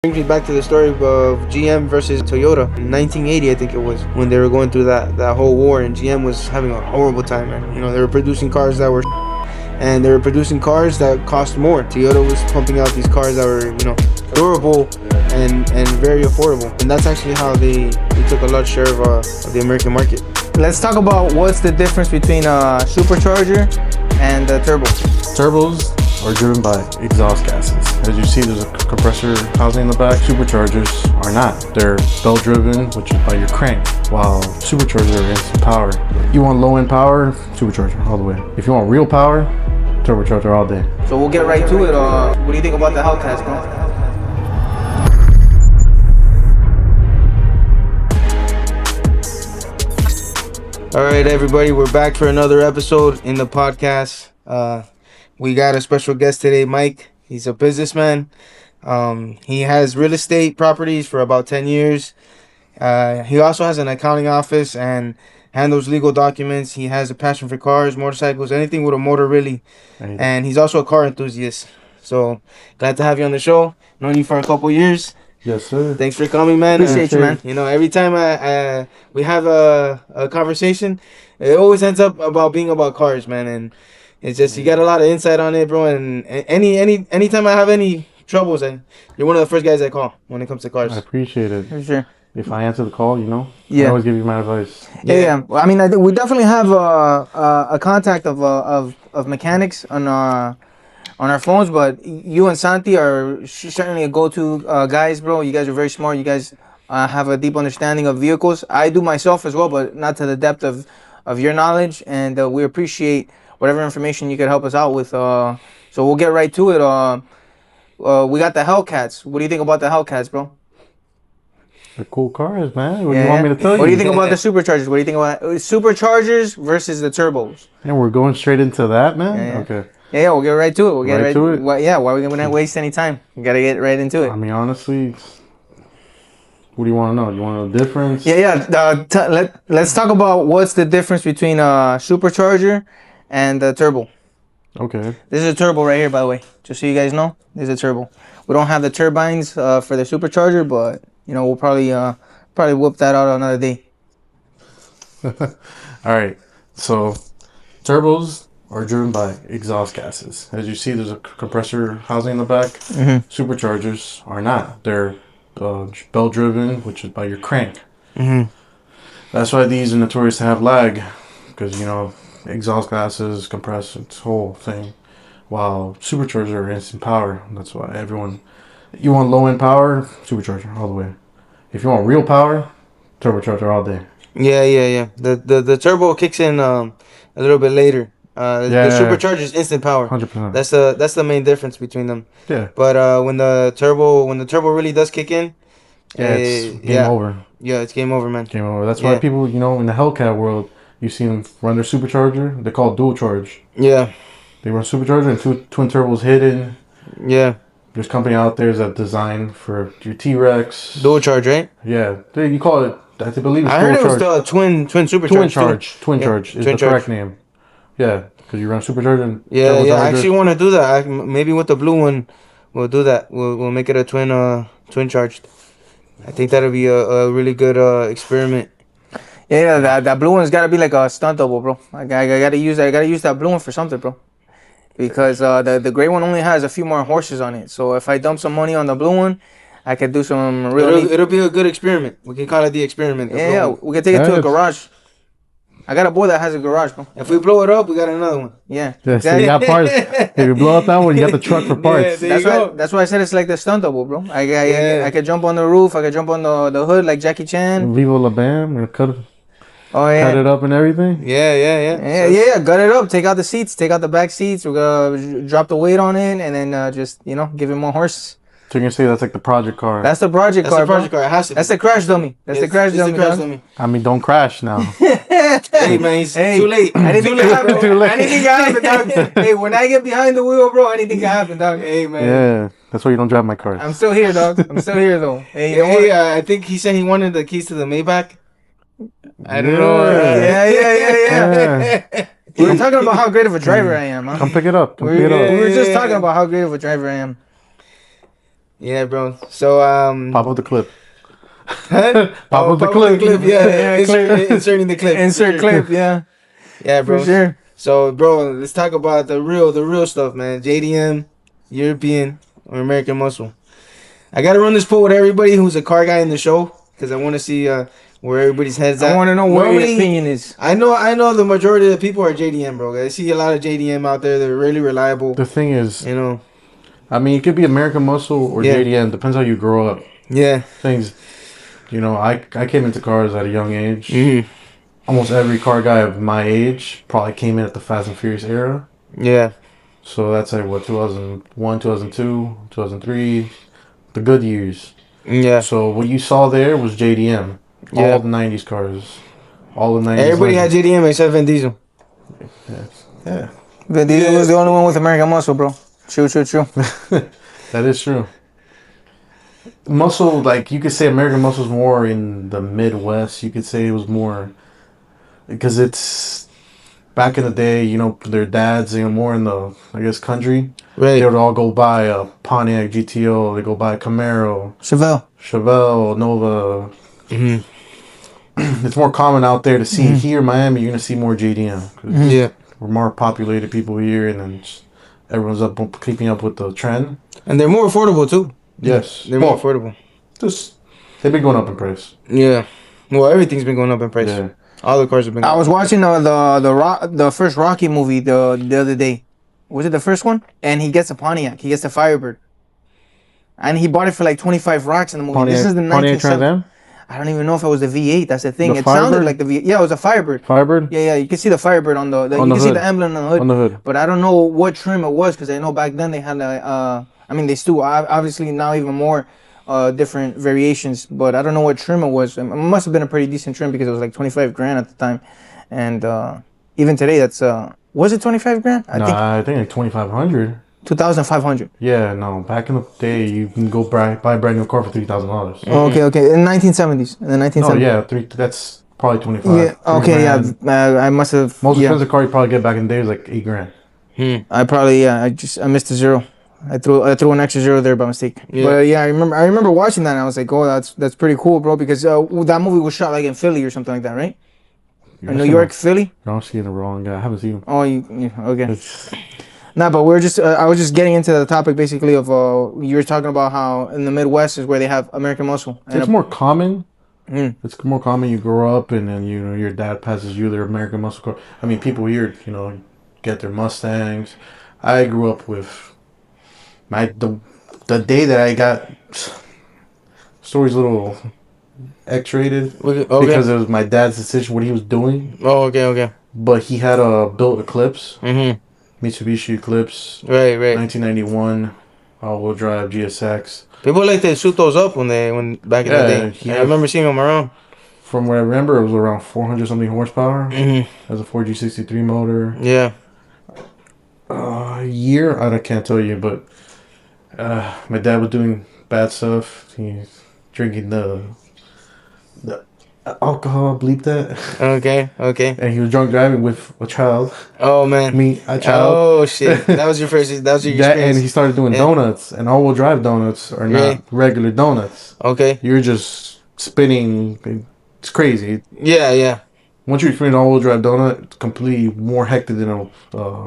Brings me back to the story of GM versus Toyota in 1980, I think it was, when they were going through that whole war, and GM was having a horrible time, man. You know, they were producing cars that were and they were producing cars that cost more. Toyota was pumping out these cars that were, durable and very affordable, and that's actually how they took a large share of the American market. Let's talk about what's the difference between a supercharger and a turbo. Turbos are driven by exhaust gases. As you see, there's a compressor housing in the back. Superchargers are not. They're belt driven, which is by your crank, while superchargers are instant power. You want low end power, supercharger all the way. If you want real power, turbocharger all day. So we'll get right to it. What do you think about the Hellcats, bro? All right, everybody, we're back for another episode in the podcast. We got a special guest today, Mike. He's a businessman. He has real estate properties for about 10 years. He also has an accounting office and handles legal documents. He has a passion for cars, motorcycles, anything with a motor, really. And he's also a car enthusiast. So glad to have you on the show. Known you for a couple years. Yes, sir. Thanks for coming, man. Appreciate you, man. You know, every time we have a conversation, it always ends up about cars, man. And it's just, you got a lot of insight on it, bro. And anytime I have any troubles, you're one of the first guys I call when it comes to cars. I appreciate it. For sure. If I answer the call, Yeah. I always give you my advice. Yeah. Well, I mean, I think we definitely have a contact of mechanics on our phones, but you and Santi are certainly a go-to guys, bro. You guys are very smart. You guys have a deep understanding of vehicles. I do myself as well, but not to the depth of your knowledge. And we appreciate whatever information you could help us out with. So we'll get right to it. We got the Hellcats. What do you think about the Hellcats, bro? They're cool cars, man. What do you want me to tell you? What do you think about the Superchargers? What do you think about Superchargers versus the Turbos? And we're going straight into that, man? Yeah. Okay. Yeah, we'll get right to it. We'll get right to it? Why are we going to waste any time? We got to get right into it. I mean, honestly, what do you want to know? You want to know the difference? Yeah. Let's talk about what's the difference between a Supercharger and a turbo. Okay. This is a turbo right here, by the way. Just so you guys know, this is a turbo. We don't have the turbines for the Supercharger, but we'll probably whip that out another day. All right. So, turbos are driven by exhaust gases. As you see, there's a compressor housing in the back. Mm-hmm. Superchargers are not. They're belt driven, which is by your crank. Mm-hmm. That's why these are notorious to have lag, because exhaust gases compress its whole thing, while superchargers are instant power. That's why you want low end power, supercharger all the way. If you want real power, turbocharger all day. Yeah. The turbo kicks in a little bit later. The supercharger is instant power. 100%. That's the main difference between them. Yeah. But when the turbo really does kick in, it's game over. Yeah, it's game over, man. Game over. That's why people, in the Hellcat world, you see them run their supercharger. They're called dual charge. Yeah. They run supercharger and twin turbos hidden. Yeah. There's company out there that designed for your T-Rex. Dual charge, right? Yeah. You call it, I believe it's I heard it was the twin supercharge. Twin charge is the correct name. Yeah, because you run supercharger and Yeah. I actually want to do that. Maybe with the blue one, we'll do that. We'll make it a twin charged. I think that'll be a really good experiment. Yeah, that blue one's got to be like a stunt double, bro. I gotta use that blue one for something, bro. Because the gray one only has a few more horses on it. So if I dump some money on the blue one, I could do some It'll be a good experiment. We can call it the experiment. Yeah, we can take it to a garage. I got a boy that has a garage, bro. If we blow it up, we got another one. Yeah. Exactly. So you got parts. If you blow up that one, you got the truck for parts. That's why I said it's like the stunt double, bro. I could jump on the roof. I could jump on the hood like Jackie Chan. Viva la Bam. Cut it up and everything. Yeah. Gut it up. Take out the seats. Take out the back seats. We're gonna drop the weight on it, and then just give it more horse. So you're gonna say that's like the project car. That's the project car. It has to be. That's the crash dummy. That's the crash dummy. I mean, don't crash now. Hey man, too late. Anything can happen. Too late. Anything can happen, dog. Hey, when I get behind the wheel, bro, anything can happen, dog. Hey man. Yeah, that's why you don't drive my car. I'm still here, dog. I'm still here though. Hey, I think he said he wanted the keys to the Maybach. I don't know. Yeah. We were talking about how great of a driver I am, huh? Come pick it up. We were just talking about how great of a driver I am. Yeah, bro. So Pop up the clip. huh? Pop up the pop clip. Yeah, Yeah, inserting the clip. Insert clip, yeah. Yeah, For bro. sure. So, bro, let's talk about the real stuff, man. JDM, European or American muscle. I gotta run this poll with everybody who's a car guy in the show because I want to see where everybody's heads I at. want to know what your opinion is. I know the majority of the people are JDM, bro. I see a lot of JDM out there. They're really reliable. The thing is, You know. I mean, it could be American Muscle or Yeah. JDM. Depends how you grow up. Yeah. Things, you know, I came into cars at a young age. Mm-hmm. Almost every car guy of my age probably came in at the Fast and Furious era. Yeah. So that's like what 2001, 2002, 2003, the good years. Yeah. So what you saw there was JDM. Yeah. All the 90s cars. All the 90s. Everybody had JDM except Vin Diesel. Yes. Yeah. Vin Diesel was the only one with American muscle, bro. True. That is true. Muscle, like you could say American Muscle is more in the Midwest. You could say it was more because it's back in the day, you know, their dads, you know, more in the, I guess, country. Right. They would all go buy a Pontiac GTO. They go buy a Camaro, Chevelle. Nova. Mm-hmm. It's more common out there to see. Here in Miami, you're going to see more JDM. 'Cause Yeah. we're more populated people here, and then everyone's keeping up with the trend. And they're more affordable too. Yes. They're more affordable. Just, they've been going up in price. Yeah. Well, everything's been going up in price. Yeah. All the cars have been. I was watching the first Rocky movie the other day. Was it the first one? And he gets a Pontiac. He gets a Firebird. And he bought it for like 25 rocks in the movie. This is the Pontiac 1970s. Trans Am? I don't even know if it was the V8. That's the thing. The It sounded Firebird? like the V8. Yeah, it was a Firebird. Firebird? Yeah. You can see the Firebird on the On you the can see hood. the emblem on the hood. On the hood. But I don't know what trim it was because I know back then they had I mean they still obviously now even more different variations. But I don't know what trim it was. It must have been a pretty decent trim because it was like 25 grand at the time, and even today that's was it 25 grand? I think like 2,500. 2,500. Yeah, no. Back in the day, you can go buy a brand new car for $3,000. Oh, okay. In 1970s. In the 1970s. Oh yeah, that's probably 25. Yeah. Okay. $3,000. Yeah. I must have. Most yeah. expensive car you probably get back in the day was like $8,000. I probably I missed a zero. I threw an extra zero there by mistake. Yeah. But yeah, I remember watching that and I was like, oh, that's pretty cool, bro, because that movie was shot like in Philly or something like that, right? Or New York, Philly. I'm seeing the wrong guy. I haven't seen him. Oh, okay. Nah, but we're just I was just getting into the topic basically of you were talking about how in the Midwest is where they have American muscle. It's more common. It's more common. You grow up and then you know your dad passes you their American muscle car. I mean, people here, you know, get their Mustangs. I grew up with the day that I got story's a little X-rated because it was my dad's decision what he was doing. Oh, okay. But he had a built Eclipse, Mitsubishi Eclipse, Right. 1991, all-wheel drive GSX. People like to shoot those up when back in the day. I remember seeing them around. From what I remember, it was around 400 something horsepower. Has a 4G63 motor. Yeah. Year I can't tell you, but my dad was doing bad stuff. He's drinking the alcohol, bleep that. Okay. And he was drunk driving with a child. Oh man. A child. Oh shit. That was your experience. And he started doing donuts, and all-wheel drive donuts are not regular donuts. Okay. You're just spinning. It's crazy. Yeah. Once you're spinning an all-wheel drive donut, it's completely more hectic than a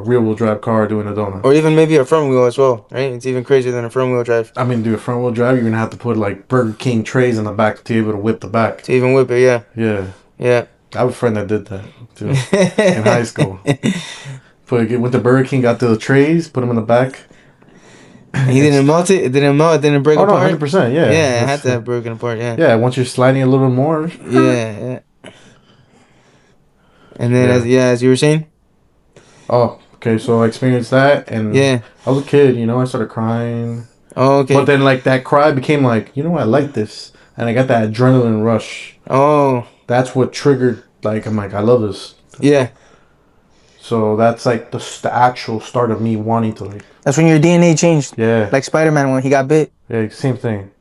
rear-wheel drive car doing a donut. Or even maybe a front wheel as well, right? It's even crazier than a front wheel drive. I mean, do a front-wheel drive, you're gonna have to put like Burger King trays in the back to be able to whip the back. To even whip it, yeah. Yeah. I have a friend that did that too in high school. Went to Burger King, got the trays, put them in the back. He didn't melt it. It didn't melt. It didn't break apart. 100%. Yeah. Yeah, it had to have broken apart. Yeah. Yeah. Once you're sliding a little bit more. Yeah. And then, as you were saying. Oh, okay. So I experienced that, and I was a kid. You know, I started crying. Oh, okay. But then, like that cry became like, you know, I like this, and I got that adrenaline rush. Oh. That's what triggered. Like, I'm like, I love this. Yeah. So that's like the actual start of me wanting to like. That's when your DNA changed. Yeah. Like Spider-Man when he got bit. Yeah, same thing.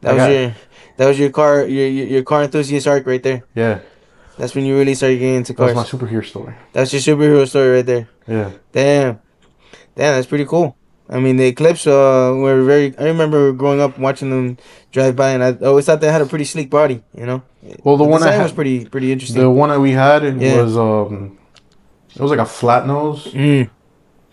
That was your car enthusiast arc right there. Yeah. That's when you really started getting into cars. That's my superhero story. That's your superhero story right there. Yeah. Damn, that's pretty cool. I mean, the Eclipse were very. I remember growing up watching them drive by, and I always thought they had a pretty sleek body. You know, Well, the the one I design was had, pretty the interesting. one that we had Yeah. was it was like a flat nose, Mm.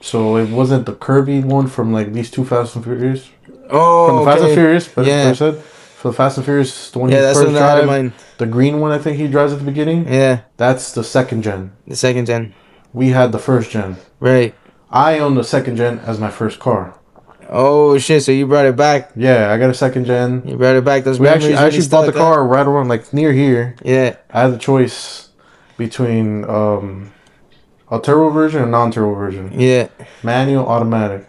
so it wasn't the curvy one from like these two Fast and Furious. From the Oh, Fast and okay. Furious, better Yeah. said. For the Fast and Furious, the one Yeah, he that's first what I had in drive, mind. the green one I think he drives at the beginning. Yeah, That's the second gen. the second gen. We had the first gen. Right. I own the second gen as my first car. Oh shit! So you brought it back. Yeah, I got a second gen. You brought it back. Those We memories actually, I really actually bought the stuck, huh? car right around like near here. Yeah. I had the choice between a turbo version and non-turbo version. Yeah. Manual, automatic.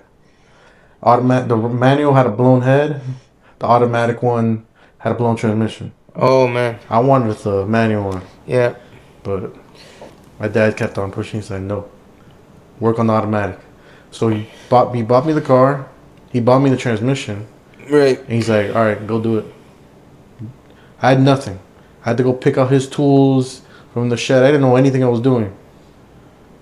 The manual had a blown head. The automatic one had a blown transmission. Oh man. I wanted the manual one, Yeah. but my dad kept on pushing. He said, "No, work on the automatic." So he bought me the car. He bought me the transmission. Right. And he's like, "All right, go do it." I had nothing. I had to go pick up his tools from the shed. I didn't know anything I was doing.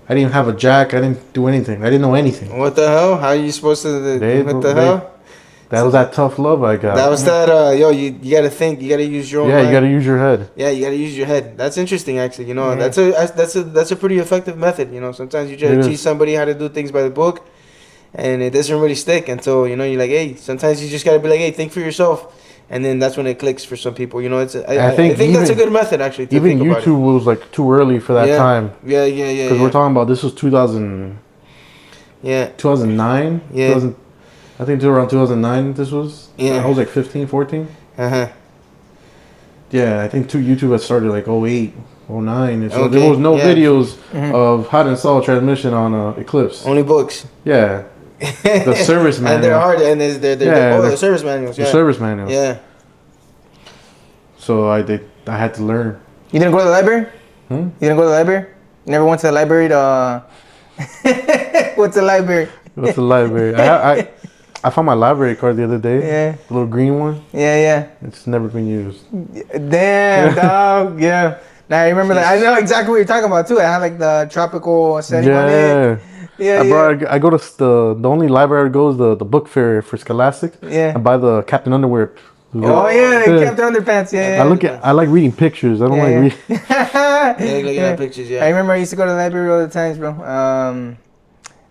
I didn't even have a jack. I didn't do anything. I didn't know anything. What the hell? How are you supposed to? What the hell? That was that tough love I got. That was that. Yo, you gotta think. You gotta use your own. Yeah, you mind. got to use your head. Yeah, you gotta use your head. That's interesting, actually. You know, Yeah. that's a pretty effective method. You know, sometimes you try It to is. teach somebody how to do things by the book, and it doesn't really stick until you're like, hey. Sometimes you just gotta be like, hey, think for yourself, and then that's when it clicks for some people. You know, I think that's a even- good method actually. To Even think about YouTube was like too early for that Yeah. time. Yeah. Because we're talking about this was 2000, Yeah. 2009. Yeah. 2000 I think around 2009 this was. Yeah. I was like 15, 14. Uh huh. Yeah, I think YouTube had started like 08, 09. And so Okay, there was no yeah. videos Mhm. of how to install a transmission on Eclipse. Only books. Yeah, the service manual. And they're hard, and they're Yeah, the service manuals. the Yeah. service manual. Yeah. So I had to learn. You didn't go to the library? Hmm? You didn't go to the library? You never went to the library to... What's the library? What's the library? I found my library card the other day. Yeah. The little green one. Yeah. It's never been used. Damn, dog. Yeah. Now I remember that. I know exactly what you're talking about too. I had like the tropical setting on it. Yeah. I go to the only library I would go is the book fair for Scholastic. Yeah. I buy the Captain Underwear. Oh yeah, they kept underpants. Yeah. I like reading pictures. I don't like reading. Yeah, looking at pictures. I Yeah. remember I used to go to the library all the times, bro.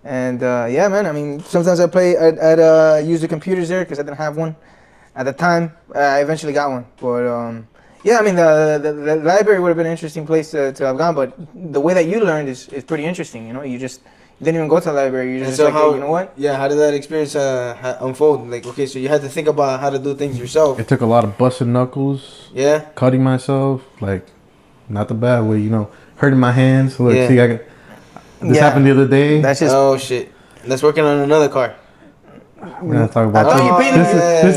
Yeah, man. I mean, sometimes I'd use the computers there because I didn't have one at the time. I eventually got one, but yeah, I mean, the library would have been an interesting place to have gone. But the way that you learned is pretty interesting. You know, you didn't even go to the library. You And just so like, how? hey, you know what? Yeah. How did that experience unfold? Like, okay, so you had to think about how to do things yourself. It took a lot of busting knuckles, Yeah. cutting myself, like not the bad way, hurting my hands. Look, Yeah. see, this Yeah. happened the other day. That's just. Oh shit. That's working on another car. We're not talking about I thought you that.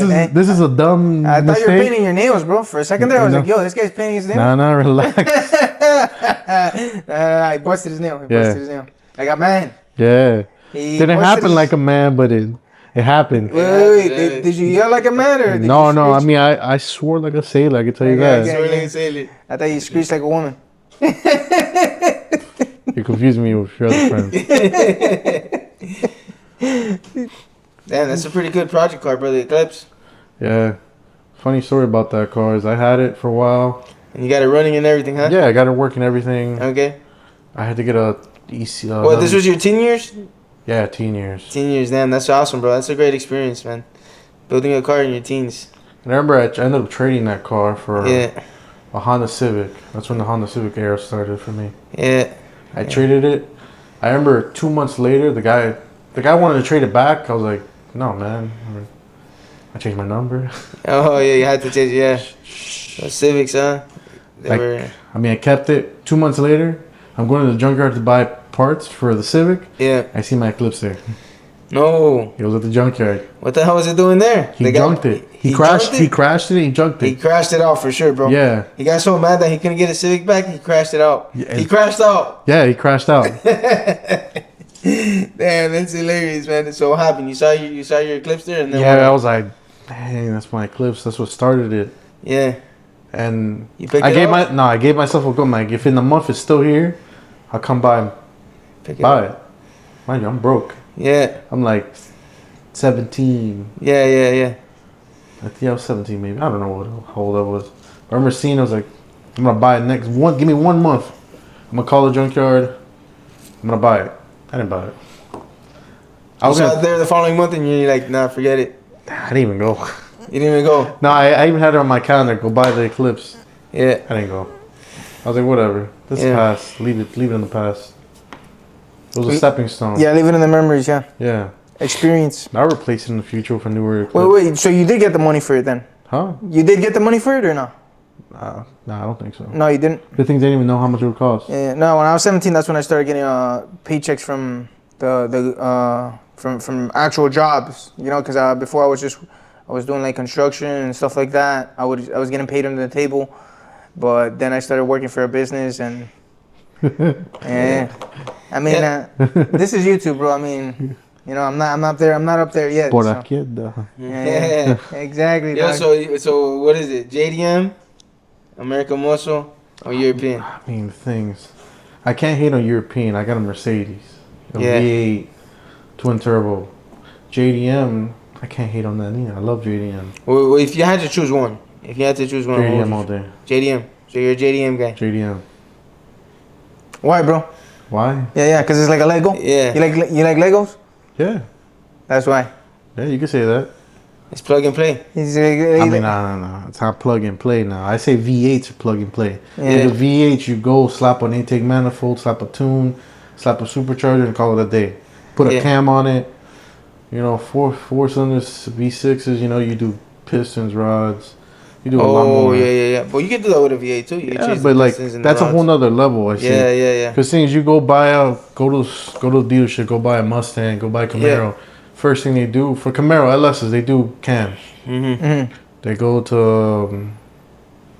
painted- This is a dumb I thought you were mistake. painting your nails, bro. For a second there, I was No. like, yo, this guy's painting his nails. Nah, relax. I busted his nail. Yeah. Busted his nail. I got man. Yeah. He Didn't busted happen his- like a man, but it happened. Wait. Yeah. Did you yell like a man or? Did No, you I screech? mean, I swore like a sailor. I can tell you Okay, that. okay. I thought you screeched like a woman. You confused me with your other friends. Damn, that's a pretty good project car, brother. Eclipse. Yeah. Funny story about that car is I had it for a while. And you got it running and everything, huh? Yeah, I got it working everything. Okay. I had to get a EC. Well, this was your teen years? Yeah, 10 years. 10 years, damn. That's awesome, bro. That's a great experience, man. Building a car in your teens. And I remember I ended up trading that car for Yeah. a Honda Civic. That's when the Honda Civic era started for me. Yeah. I traded it. I remember 2 months later, the guy wanted to trade it back. I was like, no, man. I changed my number. Oh, yeah, you had to change, yeah. Those Civics, huh? They Like- were, I mean, I kept it. 2 months later, I'm going to the junkyard to buy parts for the Civic. yeah. I see my Eclipse there. No. He was at the junkyard. What the hell was it doing there? He The guy- junked it. He crashed. junked He it? crashed it. And he junked He it. crashed it out for sure, bro. Yeah. He got so mad that he couldn't get his Civic back, he crashed it out. Yeah, He crashed out. Yeah, he crashed out. Damn, that's hilarious, man. So what happened? You saw your Eclipse there, and then Yeah, what? I was like, dang, that's my Eclipse. That's what started it. Yeah. And You picked I it gave up? I gave myself a goal. Like, if in the month it's still here, I'll come by and Pick it buy up. it. Mind you, I'm broke. Yeah. I'm like, 17. Yeah. I think I was 17 maybe. I don't know how old I was. I remember seeing, I was like, I'm going to buy it next one. Give me 1 month. I'm going to call the junkyard. I'm going to buy it. I didn't buy it. I was out there the following month and you're like, nah, forget it. I didn't even go. You didn't even go? No, I even had it on my calendar. Go buy the Eclipse. Yeah. I didn't go. I was like, whatever. This is past. Leave it in the past. It was a stepping stone. Yeah, leave it in the memories, yeah. Yeah. Experience. I'll replace it in the future with a newer Eclipse. Wait, so you did get the money for it then? Huh? You did get the money for it or no? No, I don't think so. No, you didn't? Good thing they didn't even know how much it would cost. Yeah, no, when I was 17, that's when I started getting paychecks from from actual jobs, you know, because before I was doing like construction and stuff like that. I was getting paid under the table, but then I started working for a business and I mean, this is YouTube, bro. I mean, you know, I'm not up there yet. Por so. aquí, Yeah, exactly. Yo, dog. so what is it? JDM, American Muscle, or European? I mean, things. I can't hate on European. I got a Mercedes, a Yeah. V8, twin turbo. JDM, I can't hate on that either. I love JDM. Well, if you had to choose one, JDM all day. JDM. So you're a JDM guy. JDM. Why, bro? Why? Yeah, because it's like a Lego. Yeah. You like Legos? Yeah. That's why. Yeah, you can say that. It's plug and play. I mean, no. It's not plug and play now. I say V8's plug and play. Yeah. The V8, you go slap an intake manifold, slap a tune, slap a supercharger, and call it a day. Put a cam on it. You know, four cylinders, V6s. You know, you do pistons, rods. You do a lot more. Oh, yeah. But you can do that with a V8 too. You can change but the like pistons and that's the a whole rods. nother level. I see. Yeah. Because things you go to the dealership, go buy a Mustang, go buy a Camaro. First thing they do for Camaro LSs, they do cams. Mm-hmm. They go to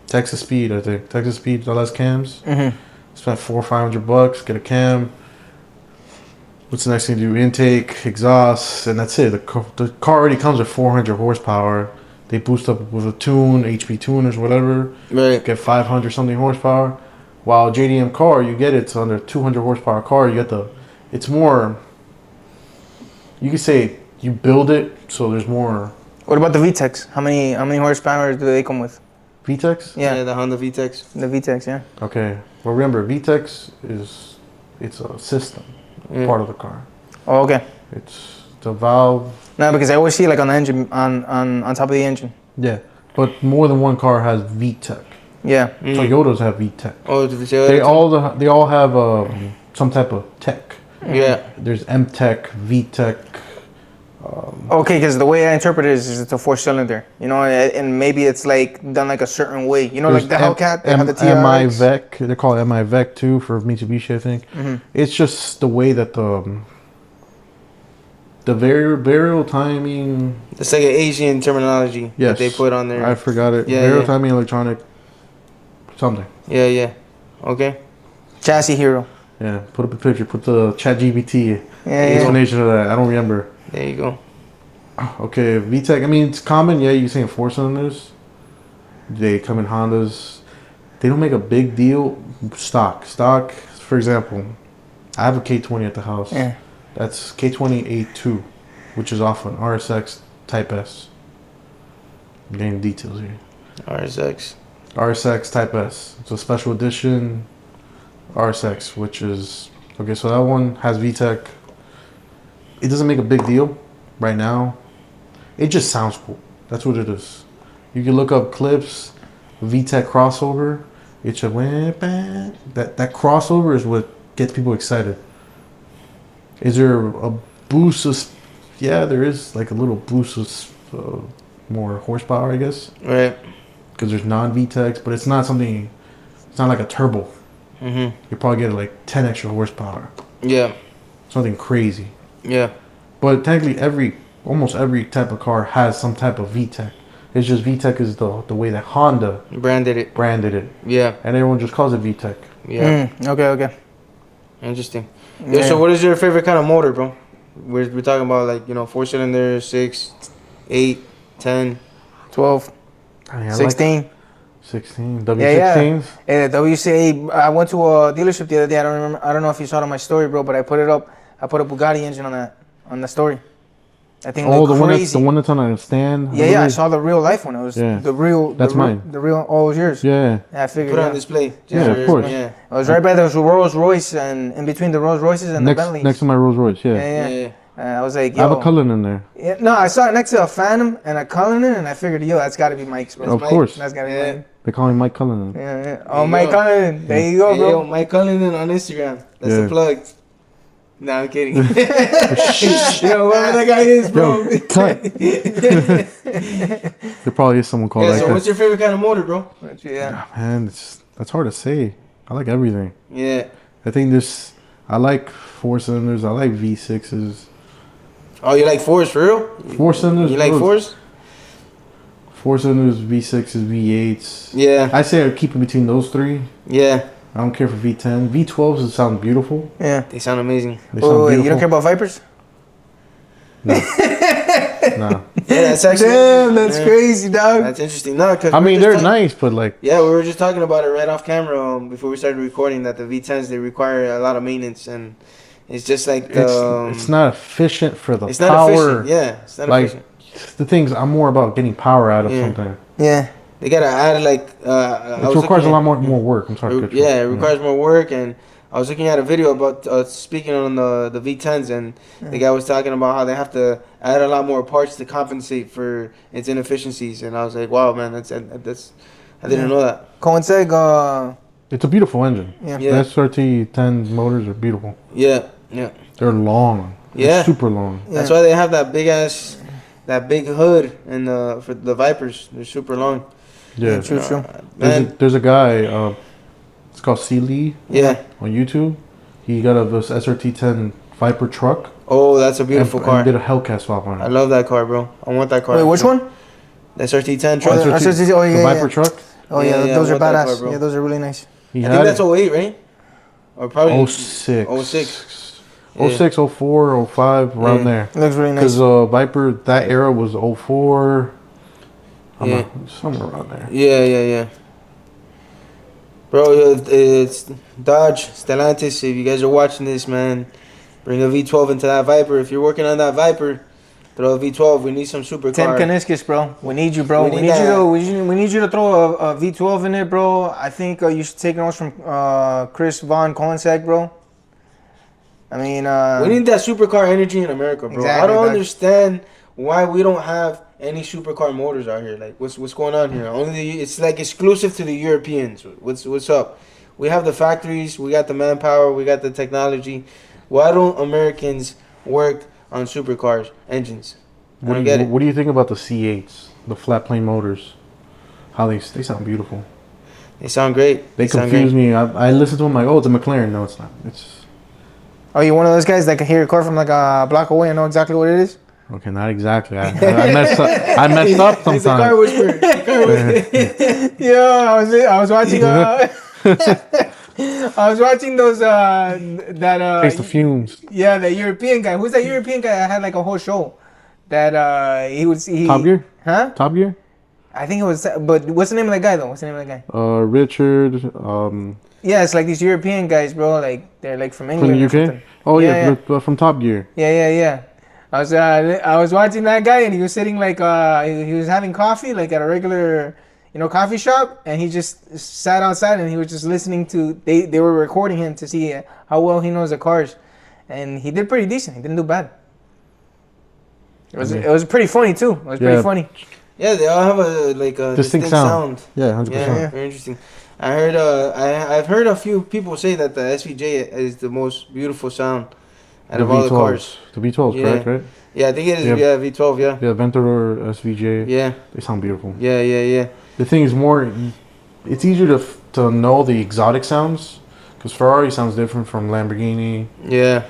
Texas Speed, I think. Texas Speed LS cams. Mm-hmm. Spend $400 or $500, get a cam. What's the next thing you do? Intake, exhaust, and that's it. The car already comes with 400 horsepower. They boost up with a tune, HP tuners, whatever. Right. Get 500 something horsepower. While JDM car, you get it's under 200 horsepower car. You get it's more. You could say you build it so there's more. What about the VTEX? How many horsepower do they come with? VTEX? Yeah, The Honda VTEX. the VTEX, yeah. Okay. Well, remember, VTEX it's a system, part of the car. Oh, okay. It's the valve. No, because I always see like on the engine, on top of the engine. Yeah, but more than one car has VTEC. Yeah. Toyotas have VTEC. Oh, They all have some type of tech. Yeah. There's MTech, VTEC. Okay, because the way I interpret it is it's a 4-cylinder, you know, and maybe it's like done like a certain way, you know, like the Hellcat, they have the TRX. MI-VEC, they're called MI-VEC too for Mitsubishi, I think. It's just the way that the variable timing. It's like an Asian terminology that they put on there. I forgot it. Yeah, variable timing electronic something. Yeah. Okay. Chassis hero. Yeah, put up a picture. Put the ChatGPT explanation of that. I don't remember. There you go. Okay, VTEC. I mean, it's common. Yeah, you're saying 4 cylinders. They come in Hondas. They don't make a big deal. Stock. For example, I have a K20 at the house. Yeah. That's K20A2, which is off an RSX Type S. I'm getting details here. RSX Type S. It's a special edition RSX, which is okay. So that one has VTEC. It doesn't make a big deal right now. It just sounds cool. That's what it is. You can look up clips, VTEC crossover. It's a that crossover is what gets people excited. Is there a boost of? Yeah, there is like a little boost of more horsepower, I guess. Right. Because there's non-VTECs, but it's not something. It's not like a turbo. You probably get like 10 extra horsepower. Yeah. Something crazy. Yeah. But technically, almost every type of car has some type of VTEC. It's just VTEC is the way that Honda branded it. Yeah. And everyone just calls it VTEC. Yeah. Okay. Interesting. Yeah. So what is your favorite kind of motor, bro? We're talking about like, 4-cylinder, 6, 8, 10, 12, I mean, 16. Like 16 W16s. Yeah, WCA. I went to a dealership the other day. I don't know if you saw it on my story, bro, but I put a Bugatti engine on the story. That thing Oh, looked the crazy. one that's on a stand. Yeah, I saw the real life one. It was Yeah. the real. That's mine. The real. Oh, it was yours. Yeah. I figured. Put it on display. Yeah, of course. Yeah. It was right by the Rolls Royce, and in between the Rolls Royces and the Bentleys. Next to my Rolls Royce. Yeah. Yeah. I was like, I have yo. a Cullen in there. Yeah, no, I saw it next to a Phantom and a Cullinan, and I figured, yo, that's got to be Mike's, bro. Of course. That's got to be Yeah. Mike. They call me Mike Cullen. Yeah. Oh, There you Mike go. Cullinan. There you go, Hey, bro. yo, Mike Cullinan on Instagram. That's Yeah. the plug. No, I'm kidding. Yo, whoever that guy is, bro. Yo, cut. There probably is someone called Yeah, like so that. what's your favorite kind of motor, bro? Yeah. Man, that's hard to say. I like everything. Yeah. I think I like 4 cylinders. I like V6s. Oh, you like fours for real? 4 cylinders. You like bro. fours? 4 cylinders, V6s, V8s. Yeah. I say I keep it between those three. Yeah. I don't care for V10. V12s sound beautiful. Yeah. They sound amazing. They sound Wait, beautiful. you don't care about Vipers? No. Yeah, that's actually. Damn, that's yeah. crazy, dog. That's interesting. No, because I mean, they're nice, but like, Yeah, we were just talking about it right off camera before we started recording that the V10s they require a lot of maintenance and it's just like it's not efficient for the it's not power. efficient. Yeah, it's not Like, efficient. the things, I'm more about getting power out of Yeah. something. Yeah. They gotta add like It requires a lot more work. I'm sorry. to cut you Yeah, it off. requires more work and. I was looking at a video about speaking on the V10s, and the guy was talking about how they have to add a lot more parts to compensate for its inefficiencies. And I was like, wow, man, that's I didn't know that. Coinseg, It's a beautiful engine. yeah. Yeah. The SRT 10 motors are beautiful. Yeah, yeah, They're long. They're Yeah. super long. That's why they have that big hood and for the Vipers. They're super long. Yeah. True. Man, There's a guy, it's called C. Lee yeah. on YouTube. He got this SRT 10 Viper truck. Oh, that's a beautiful and car. did a Hellcat swap on I it. love that car, bro. I want that car. Wait, which one? The SRT10 Oh, truck. the SRT, oh, yeah, the Viper yeah. truck. Oh, Yeah, yeah, yeah, those I are want that car, badass. bro. Yeah, those are really nice. He I think that's 08, right? Or probably 06. 06. 06, 04, 05, around Yeah. there. It looks really nice. Because Viper, that era was 04. Yeah. Somewhere around there. Yeah. Bro, it's Dodge, Stellantis. If you guys are watching this, man, bring a V12 into that Viper. If you're working on that Viper, throw a V12. We need some supercar. 10 Caniskis, bro. We need you, bro. We We need need, that. we need you to throw a V12 in it, bro. I think you should take notes from Chris Von Coinseg, bro. I mean, We need that supercar energy in America, bro. I Exactly, don't dog. understand why we don't have any supercar motors out here. Like, what's going on here? It's like exclusive to the Europeans. What's up? We have the factories, we got the manpower, we got the technology. Why don't Americans work on supercars engines? I don't get it. What do you think about the C8s, the flat plane motors? How they sound beautiful. They sound great. They sound confuse great. me. I listen to them like, oh, it's a McLaren. No, it's not. It's oh, you're one of those guys that can hear a car from like a block away and know exactly what it is? okay, not exactly. I messed up. I messed up It's a car sometimes. whisperer. It's a car whisperer. Yeah, I was watching. I was watching those that Taste the fumes. yeah, the European guy. Who's that European guy that had like a whole show? That he Top Gear? Huh? Top Gear? I think it was. But what's the name of the guy though? What's the name of the guy? Richard, Yeah, it's like these European guys, bro. Like they're like from from England. the or UK. something. Oh Yeah, yeah, from Top Gear. Yeah. I was watching that guy and he was sitting like he was having coffee like at a regular coffee shop, and he just sat outside and he was just listening to they were recording him to see how well he knows the cars, and he did pretty decent. He didn't do bad. It was pretty funny too. It was pretty Yeah. funny. Yeah, they all have a distinct sound. Yeah, 100%. Yeah, very interesting. I heard I've heard a few people say that the SVJ is the most beautiful sound out of all the cars. The V12s, Yeah. correct, right? Yeah, I think it is. Yeah. Yeah, V12. Yeah. Yeah, Ventador, SVJ. Yeah. They sound beautiful. Yeah. The thing is it's easier to know the exotic sounds, because Ferrari sounds different from Lamborghini. Yeah.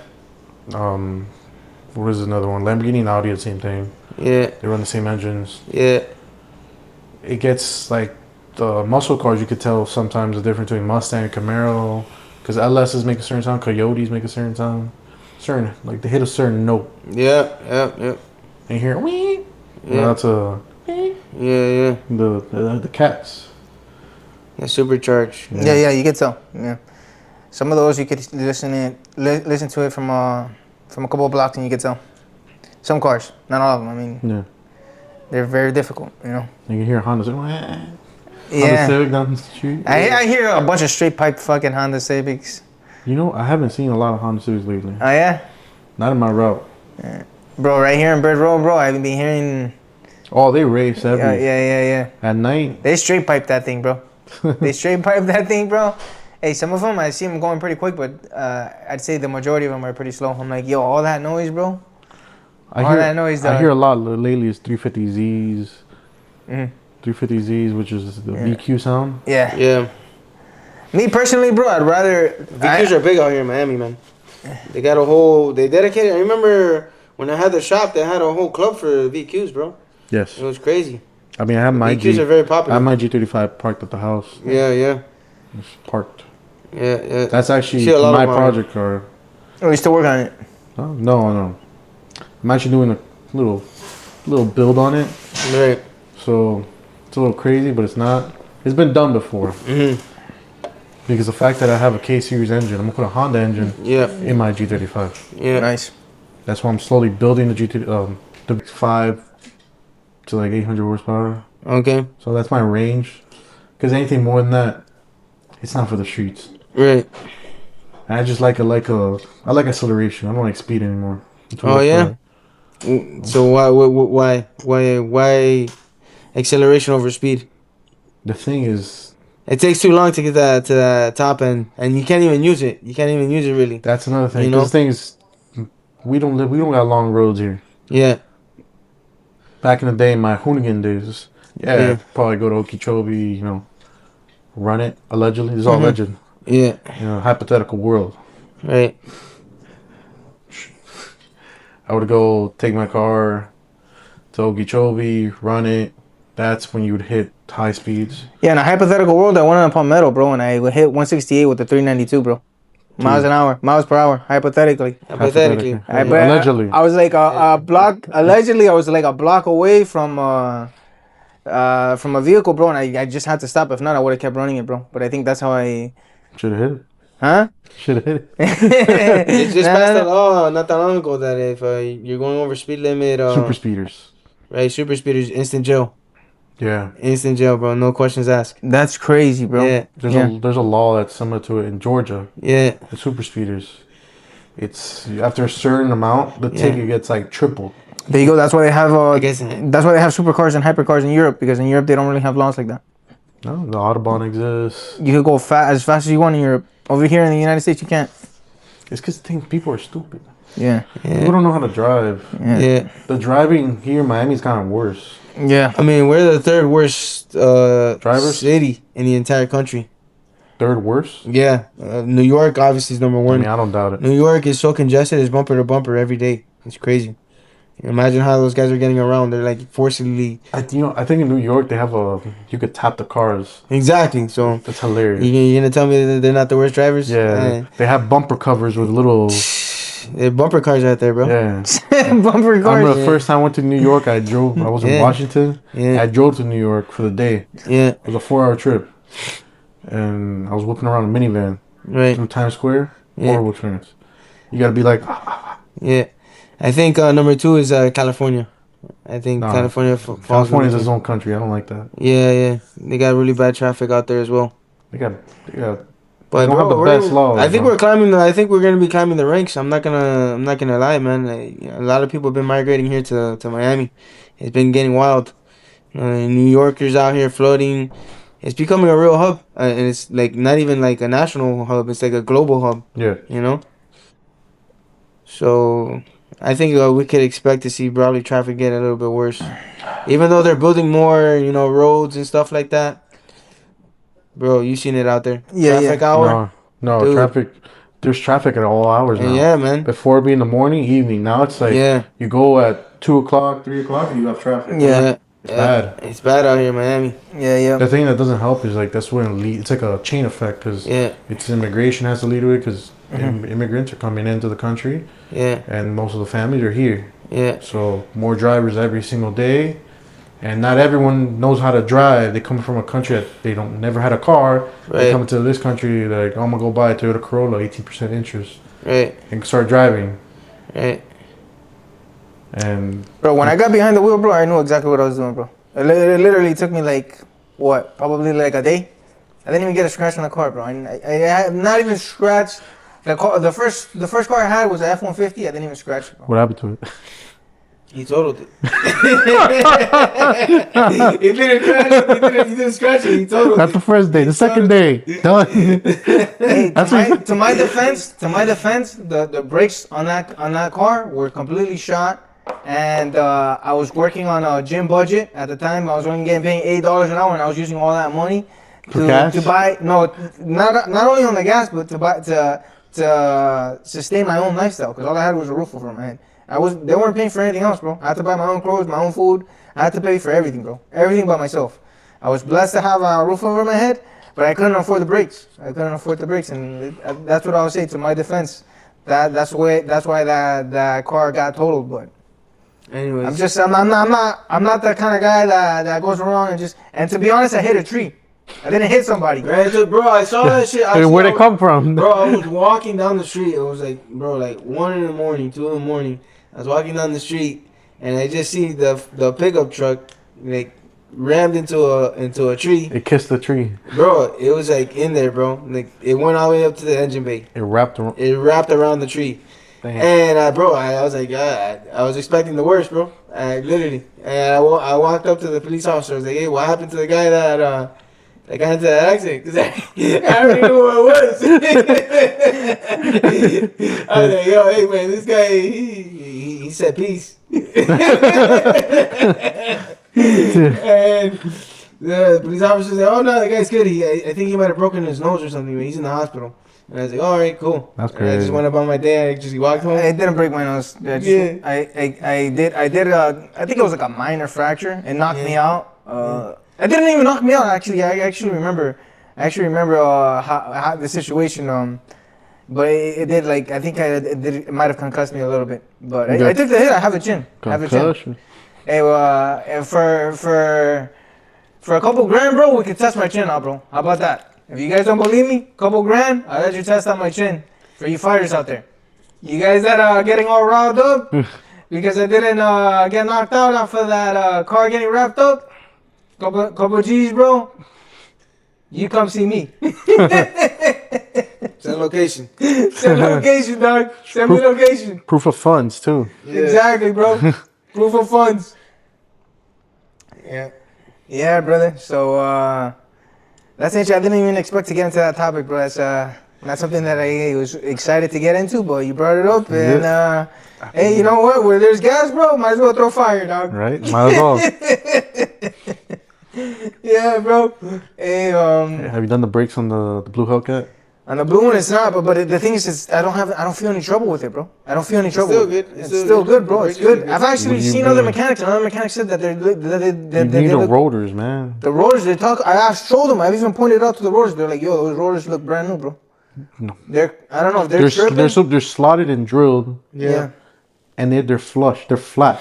What is another one? Lamborghini and Audi are the same thing. Yeah. They run the same engines. Yeah. It gets like the muscle cars. You could tell sometimes the difference between Mustang and Camaro, because LSs make a certain sound, Coyotes make a certain sound. Like they hit a certain note. Yeah. And you hear wee. Yeah. That's a Yeah. the cats. Yeah. Supercharge. Yeah, you could tell. Yeah, some of those you could listen to it from a couple of blocks and you could tell. Some cars, not all of them. I mean, Yeah. they're very difficult, you know. You can hear Honda say, Honda Yeah. Civic down the street. I hear a bunch of straight pipe fucking Honda Civics. You know, I haven't seen a lot of Honda Civics lately. Oh, yeah? Not in my route. Bro, right here in Bird Road, bro, I've been hearing... Oh, they race every Yeah. at night. They straight pipe that thing, bro. They straight pipe that thing, bro. Hey, some of them, I see them going pretty quick, but I'd say the majority of them are pretty slow. I'm like, yo, all that noise, bro. I hear a lot lately is 350Zs. 350Zs, which is the VQ sound. Yeah. Yeah. Me personally, bro, I'd rather... VQs are big out here in Miami, man. They got a whole... They dedicated... I remember when I had the shop, they had a whole club for VQs, bro. Yes. It was crazy. I mean, I have my VQs are very popular. I have my G35 parked at the house. Yeah. It's parked. Yeah. That's actually a lot my of project car. Oh, you still working on it? No. I'm actually doing a little build on it. Right. So it's a little crazy, but it's not. It's been done before. Because the fact that I have a K series engine, I'm gonna put a Honda engine in my G35. Yeah. Nice. That's why I'm slowly building the 5 to like 800 horsepower. Okay. So that's my range. Because anything more than that, it's not for the streets. Right. And I just I like acceleration. I don't like speed anymore. Oh yeah. So why acceleration over speed? The thing is, it takes too long to get to the top end, and you can't even use it. You can't even use it really. that's another thing. You know? The thing is, we don't got long roads here. Yeah. Back in the day, my hoonigan days, I'd probably go to Okeechobee, run it, allegedly. It's all alleged. Yeah. Hypothetical world. Right. I would go take my car to Okeechobee, run it. That's when you would hit high speeds. Yeah, in a hypothetical world, I went on Palmetto, bro, and I would hit 168 with the 392, bro. Miles per hour, hypothetically. Hypothetically. Allegedly. I was like a block. Allegedly, I was like a block away from a vehicle, bro, and I just had to stop. If not, I would have kept running it, bro. But I think that's how I. Should have hit it. Huh? Should have hit it. It just passed that law not that long ago that if you're going over speed limit, Super speeders. Right, super speeders, instant jail. Yeah. Instant jail, bro. No questions asked. That's crazy, bro. Yeah. There's a law that's similar to it in Georgia. Yeah. The super speeders. It's after a certain amount, the ticket gets like tripled. There you go. That's why they have. I guess that's why they have supercars and hypercars in Europe, because in Europe they don't really have laws like that. No, the Autobahn exists. You could go as fast as you want in Europe. Over here in the United States, you can't. It's because people are stupid. Yeah. People don't know how to drive. Yeah. The driving here in Miami is kind of worse. Yeah. I mean, we're the third worst Drivers? city in the entire country. Third worst? Yeah. New York obviously is number I one. mean, I don't doubt it. New York is so congested, it's bumper to bumper every day. It's crazy. Imagine how those guys are getting around. They're like forcibly. I think in New York they have you could tap the cars. Exactly. So That's hilarious. you're gonna tell me that they're not the worst drivers? Yeah, they have bumper covers with little. They're bumper cars out there, bro. Yeah. Bumper I cars. remember the first time I went to New York, I was in Washington. Yeah. I drove to New York for the day. Yeah. It was a 4-hour trip. And I was whipping around a minivan Right. through Times Square. Yeah. Horrible experience. You gotta be like, Yeah. I think number 2 is California. I think Nah. California falls. California's its own country. I don't like that. Yeah. They got really bad traffic out there as well. They got But don't have the best laws, I think bro. I think we're gonna be climbing the ranks. I'm not gonna lie, man. A lot of people have been migrating here to Miami. It's been getting wild. New Yorkers out here floating. It's becoming a real hub, and it's like not even like a national hub. It's like a global hub. Yeah. So I think we could expect to see probably traffic get a little bit worse, even though they're building more, roads and stuff like that. Bro, you seen it out there? Yeah, Traffic hour. No, Dude. traffic. There's traffic at all hours now. Yeah, man. Before it'd be in the morning, evening. Now it's like you go at 2 o'clock, 3 o'clock, and you have traffic. Yeah. It's bad. It's bad out here in Miami. Yeah. The thing that doesn't help is like that's when it's like a chain effect because it's immigration has to lead to it because immigrants are coming into the country. Yeah. And most of the families are here. Yeah. So more drivers every single day. And not everyone knows how to drive. They come from a country that they never had a car. Right. They come into this country like, I'm gonna go buy a Toyota Corolla, 18% interest, Right. and start driving. Right. And Bro, when I got behind the wheel, bro, I knew exactly what I was doing, bro. It literally took me like, what, probably like a day? I didn't even get a scratch on the car, bro. I had not even scratched the car. The first car I had was an F-150. I didn't even scratch it, bro. what happened to it? He totaled it. He didn't crash it. He didn't scratch it. He totaled That's it. the first day. The second day, done. Hey, That's to my defense, the brakes on that car were completely shot. And I was working on a gym budget at the time. I was only getting paid $8 an hour, and I was using all that money to buy. No, not only on the gas, but to sustain my own lifestyle. Because all I had was a roof over my head. They weren't paying for anything else, bro. I had to buy my own clothes, my own food. I had to pay for everything, bro. Everything by myself. I was blessed to have a roof over my head, but I couldn't afford the brakes. And that's what I would say to my defense. That's why that car got totaled, but. Anyways, I'm not that kind of guy that goes around and to be honest, I hit a tree. I didn't hit somebody. bro, I saw that shit. Where'd it come from? Bro, I was walking down the street. It was like, bro, like 1 in the morning, 2 in the morning. I was walking down the street, and I just see the pickup truck like rammed into a tree. It kissed the tree. Bro, it was like in there, bro. Like it went all the way up to the engine bay. It wrapped around. It wrapped around the tree. Damn. And I was like, I was expecting the worst, bro. Literally. And I walked up to the police officer. I was like, hey, what happened to the guy that got into that accident? Because I already knew who it was. I was like, yo, hey, man, this guy, he said peace. And the police officer said, oh, no, the guy's good. I think he might have broken his nose or something, but he's in the hospital. And I was like, all right, cool. That's And I crazy. just went up on my day. I just walked home. I didn't break my nose. I did. I think it was like a minor fracture. It knocked me out. It didn't even knock me out. Actually, I actually remember how the situation. But it did like I think it might have concussed me a little bit. But I took the hit. I have a chin. Concussion. Hey, for a couple grand, bro, we could test my chin out, bro. How about that? If you guys don't believe me, couple grand, I'll let you test out my chin. For you fighters out there. You guys that are getting all riled up because I didn't get knocked out off of that car getting wrapped up. Couple G's, bro. You come see me. Send location. Send location, dog. Send me location. Proof of funds too. Yeah. Exactly, bro. Proof of funds. Yeah. Yeah, brother. So, that's it. I didn't even expect to get into that topic, bro. That's not something that I was excited to get into, but you brought it up, and hey, you know what? Where there's gas, bro, might as well throw fire, dog. Right? Might as well. Yeah, bro. Hey, Have you done the brakes on the blue Hellcat? on the blue one, it's not, but the thing is, I don't feel any trouble with it, bro. I don't feel any trouble. still with it. good. It's still good, bro. It's good. I've actually What do you seen mean? other mechanics, and other mechanics said that You they need the look. rotors, man. The rotors, they talk. I showed them. I've even pointed out to the rotors. They're like, "Yo, those rotors look brand new, bro." No. I don't know if they're tripping. They're slotted and drilled, Yeah. and they're flush. They're flat.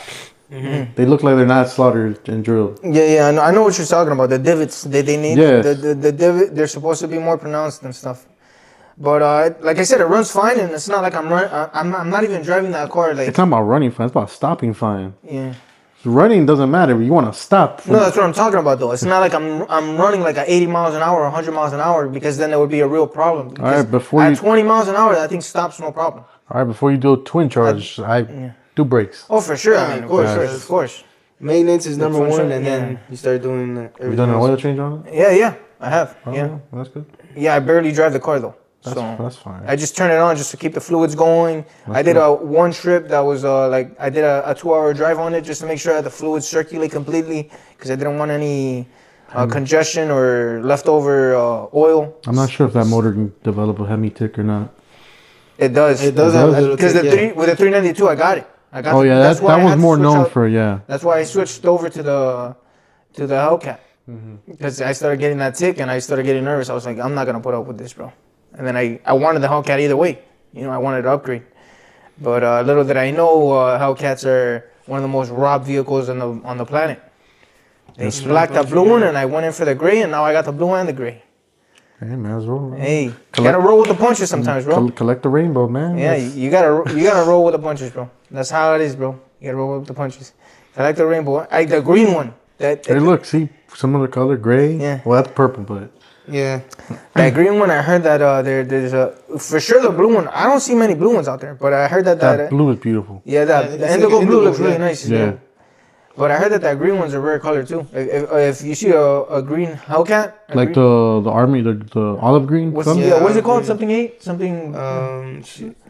They look like they're not slotted and drilled. Yeah. I know what you're talking about. The divots, they need Yes. the divot. They're supposed to be more pronounced and stuff. But like I said, it runs fine, and it's not like I'm not even driving that car like. It's not about running fine. It's about stopping fine. Yeah. Running doesn't matter, but you want to stop. No, that's what I'm talking about though. It's not like I'm running like at 80 miles an hour or 100 miles an hour because then there would be a real problem. All right, before at you 20 miles an hour, that thing stops no problem. All right, before you do a twin charge, I do brakes. Oh, for sure. Yeah, I mean, of course. of course. Maintenance is number For sure, one, and then yeah. you start doing Have you everything done an else. oil change on it? Yeah, I have. Oh, Yeah. that's good. Yeah, I barely drive the car though. That's fine. I just turn it on just to keep the fluids going. I did a one trip that was I did a 2-hour drive on it just to make sure that the fluids circulate completely because I didn't want any congestion or leftover oil. I'm not sure if that motor can develop a Hemi tick or not. It does. It does have a little because tick, with the 392 I got it. Oh yeah, that's why I that had was to more switch known out. for yeah. That's why I switched over to the Hellcat because I started getting that tick and I started getting nervous. I was like, I'm not gonna put up with this, bro. And then I wanted the Hellcat either way. You know, I wanted to upgrade. But little did I know, Hellcats are one of the most robbed vehicles on the planet. They blacked the blue one, and I went in for the gray, and now I got the blue and the gray. Hey, man, as well. Hey, you gotta roll with the punches sometimes, bro. Collect the rainbow, man. Yeah, you gotta roll with the punches, bro. That's how it is, bro. You You gotta roll with the punches. I like the rainbow. I like the green one. Hey, look, see, similar color, gray. Yeah. Well, that's purple, but Yeah. That green one, I heard that there's a for sure the blue one. I don't see many blue ones out there, but I heard that that blue is beautiful. yeah, Yeah, the it's indigo like blue looks indigo, really yeah. nice. Yeah. But I heard that green one's a rare color too. If you see a green Hellcat, Like the army, the olive green. what's color? yeah, what's it called? green. Something 8, something.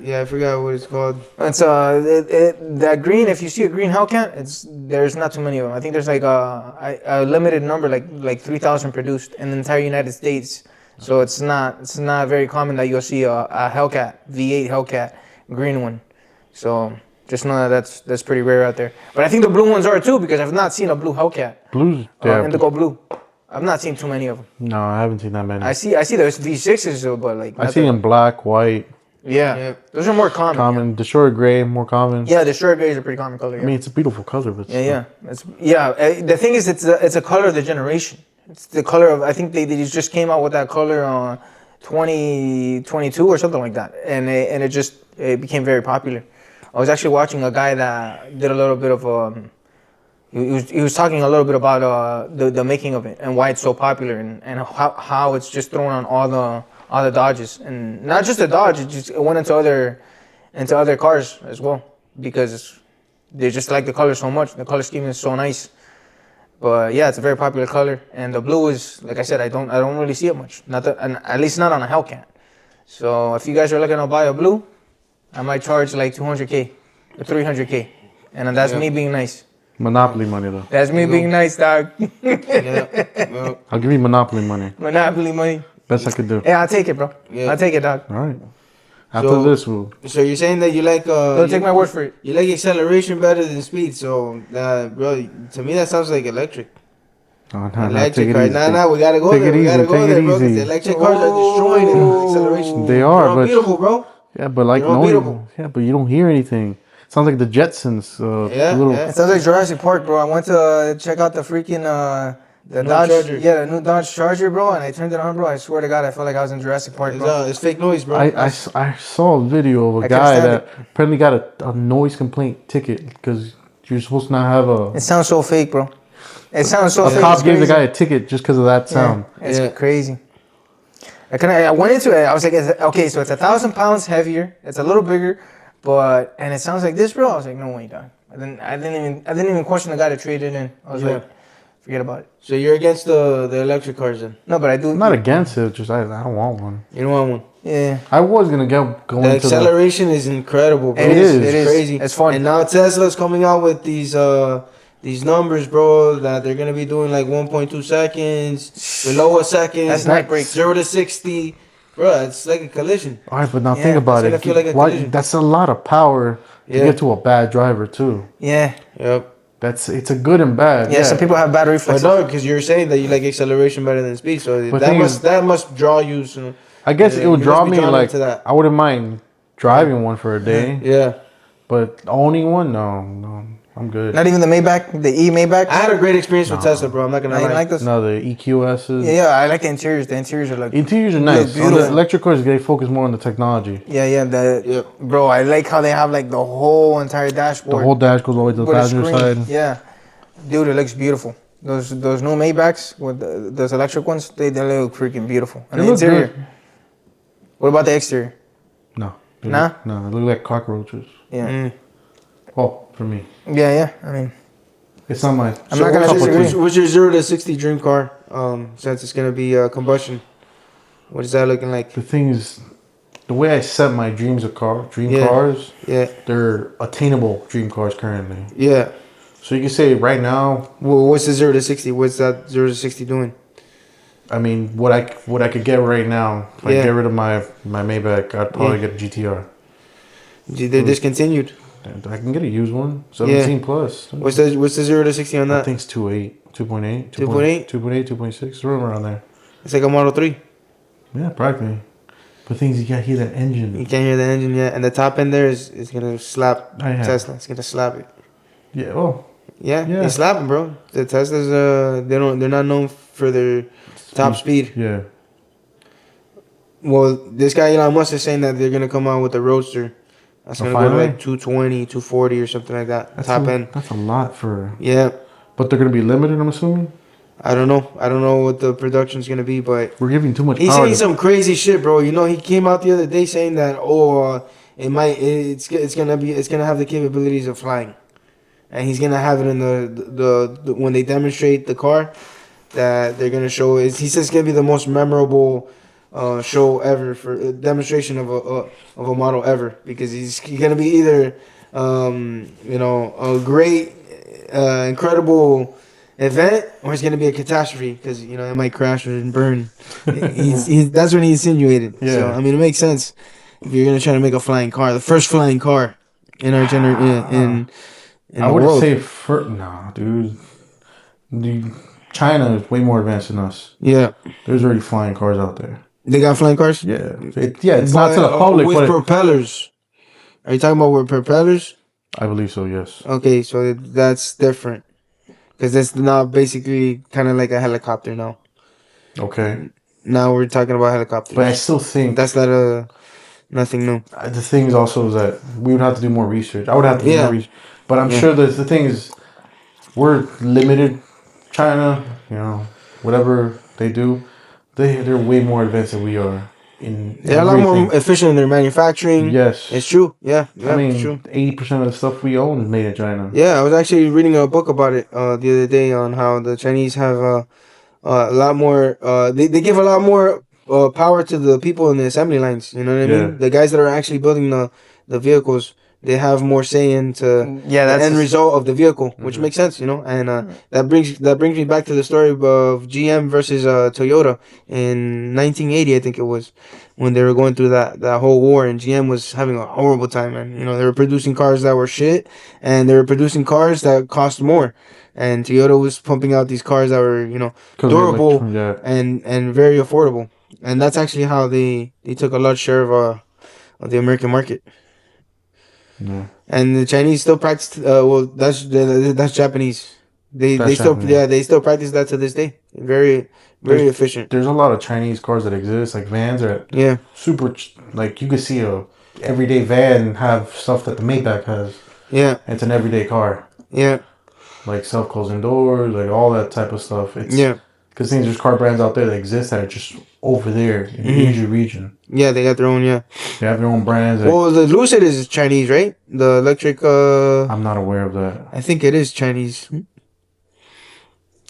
Yeah, I forgot what it's called. It's that green. If you see a green Hellcat, there's not too many of them. I think there's like a limited number, like 3,000 produced in the entire United States. So it's not very common that you'll see a Hellcat V8 Hellcat green one. So just know that that's pretty rare out there. But I think the blue ones are too, because I've not seen a blue Hellcat. Blues. Yeah. Indigo blue. I've not seen too many of them. No, I haven't seen that many. I see those V6s, but like I see in black, white, yeah, those are more common. common. Destroyer gray, more common. Yeah, the short gray is a pretty common color. Yeah. I mean, it's a beautiful color, but The thing is, it's a color of the generation. It's the color of, I think they just came out with that color on 2022 or something like that, and it became very popular. I was actually watching a guy that did a little bit of he was talking a little bit about the making of it and why it's so popular and how it's just thrown on all the Dodges, and not just the Dodge, it went into other cars as well, because they just like the color so much. The color scheme is so nice. But yeah, it's a very popular color, and the blue is, like I said, I don't really see it much. And at least not on a Hellcat. So if you guys are looking to buy a blue, I might charge like 200K or 300K, and that's me being nice. Monopoly money though. That's me being nice, dog. Yeah. I'll give you Monopoly money. Monopoly money. Best I could do. Yeah, I'll take it, bro. Yeah. I'll take it, dog. All right. After So- this, we'll. So you're saying that you like Don't take my word for it. you like acceleration better than speed. So bro, to me that sounds like electric. Oh, no, Electric take it cars. easy. Nah, we gotta go Take there. it We gotta easy, go take there, it bro. 'Cause easy. the electric cars are destroying acceleration. They are, They're but unbeatable, bro. yeah, but like They're no, unbeatable. yeah, but you don't hear anything. Sounds like the Jetsons. Yeah, little, yeah. It sounds like Jurassic Park, bro. I went to check out the freaking the New Dodge, Charger. yeah, the new Dodge Charger, bro, and I turned it on, bro. I swear to God, I felt like I was in Jurassic Park, bro. It's fake noise, bro. I saw a video of a I can't guy stand that apparently got a noise complaint ticket because you're supposed to not have It sounds so fake, bro. It sounds so a fake. cop it's gave the crazy. guy a ticket just because of that sound. Yeah, it's Yeah. crazy. I went into it. I was like, okay, so it's 1,000 pounds heavier. It's a little bigger, and it sounds like this, bro. I was like, no way, dog. I didn't even question the guy that traded in. I was Yeah. like, forget about it. So you're against the electric cars then? No, but I do. I'm not against it, just I don't want one. You don't want one? Yeah. I was gonna go The into the. acceleration is incredible, bro. It is. It's crazy. It's fun. And now Tesla's coming out with these numbers, bro, that they're gonna be doing like 1.2 seconds, below a second. That's night break. 0 to 60, bro. It's like a collision. All right, but now Yeah, think about it's it. gonna feel like a Why, collision. that's a lot of power to Yeah. get to a bad driver too. Yeah. Yep. It's a good and bad. Yeah. Some people have bad But reflexes. no, because you're saying that you like acceleration better than speed, so But that thing must is- that must draw you. So, I guess Yeah, it would you draw must be me drawn like into that. I wouldn't mind driving one for a day, yeah. but owning one, no, I'm good. Not even the Maybach, the E Maybach. I had a great experience with Tesla, bro. I'm not gonna I lie. didn't like those. No, the EQSs. Yeah, I like the interiors. The interiors are like. Interiors are nice. On the beautiful. electric cars, they focus more on the technology. Yeah. Yep. Bro, I like how they have like the whole entire The dashboard. whole dash goes all the way to the with a passenger screen. side. Yeah, dude, it looks beautiful. Those new Maybachs with those electric ones, they look freaking beautiful. And They the look interior. good. What about the exterior? No. Nah? No, they look like cockroaches. Yeah, Mm. Well, for me, yeah. I mean, it's not my. I'm not gonna cup of disagree. tea. What's your 0 to 60 dream car? Since it's gonna be combustion, what is that looking like? The thing is, the way I set my dreams of dream Yeah. cars, Yeah, they're attainable dream cars currently. yeah. So you can say right now, Well, what's the 0 to 60? What's that 0 to 60 doing? I mean, what I could get right now, if I Yeah. get rid of my Maybach, I'd probably get a GTR. They're discontinued. And I can get a used one, 17 plus. What's the 0 to 60 on I that? think it's 2.8, 2.8, 2.8? 2.8, 2.6, room around there. It's like a Model 3. Yeah, practically. But things you gotta hear that engine. You can't hear the engine yet, and the top end there is gonna slap I have. Tesla. It's gonna slap it. Yeah. Oh, Yeah, Yeah. they slap them, bro. The Teslas, they're not known for their top speed. yeah. Well, this guy Elon Musk is saying that they're gonna come out with a Roadster That's Oh, gonna go to finally? like 220, 240 or something like that. Top end. That's a lot for. Yeah. But they're gonna be limited, I'm assuming. I don't know. I don't know what the production's gonna be, but We're giving too much he's power. saying some crazy shit, bro. You know, he came out the other day saying that it's gonna have the capabilities of flying, and he's gonna have it in the when they demonstrate the car that they're gonna show. He says it's gonna be the most memorable show ever for demonstration of a model ever, because he's gonna be either a great incredible event, or it's gonna be a catastrophe because it might crash and burn. That's what he insinuated. Yeah. So I mean, it makes sense if you're gonna try to make a flying car, the first flying car in our in I the would world. say nah, dude. China is way more advanced than us. Yeah, There's already flying cars out there. they got flying cars. Yeah, it's not to the public, with but propellers. Are you talking about with propellers? I believe so. Yes. Okay, so that's different because it's not basically kind of like a helicopter now. Okay. Now we're talking about helicopters. But I still think That's nothing new. the thing is also is that we would have to do more research. I would have to do more research. But I'm sure that the thing is, we're limited. China, whatever they do, they're way more advanced than we are in. They're a lot more efficient in their manufacturing. Yes, it's true. Yeah, I mean, it's true. 80% of the stuff we own is made in China. Yeah, I was actually reading a book about it the other day on how the Chinese have a lot more. They give a lot more power to the people in the assembly lines. You know what I mean? The guys that are actually building the vehicles, they have more say into the end result of the vehicle, which makes sense, And that brings me back to the story of GM versus Toyota in 1980, I think it was, when they were going through that whole war, and GM was having a horrible time, man. They were producing cars that were shit, and they were producing cars that cost more. And Toyota was pumping out these cars that were, durable and very affordable. And that's actually how they took a large share of the American market. Yeah. And the Chinese still practice. That's Japanese. They still practice that to this day. Very efficient. There's a lot of Chinese cars that exist, like vans are super. Like you could see a everyday van have stuff that the Maybach has. Yeah, it's an everyday car. Yeah, like self-closing doors, like all that type of stuff. Because there's car brands out there that exist that are just over there in the Asia region. Yeah, they got their own. Yeah, they have their own brands. Well, the Lucid is Chinese, right? The electric. I'm not aware of that. I think it is Chinese,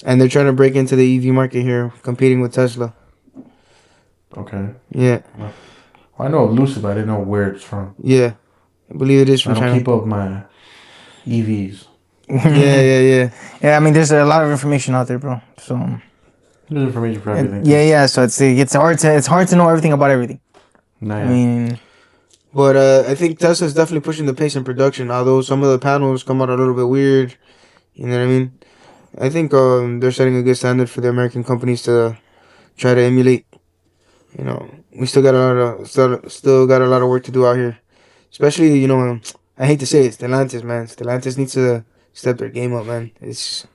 and they're trying to break into the EV market here, competing with Tesla. Okay. Yeah. Well, I know of Lucid, but I didn't know where it's from. Yeah, I believe it is from China. I don't keep up my EVs. Yeah. I mean, there's a lot of information out there, bro. So. There's information for everything. So it's hard to know everything about everything. Nah, I mean, but I think Tesla's definitely pushing the pace in production. Although some of the panels come out a little bit weird, you know what I mean. I think they're setting a good standard for the American companies to try to emulate. We still got a lot of work to do out here, especially I hate to say it, Stellantis, man. Stellantis needs to step their game up, man. It's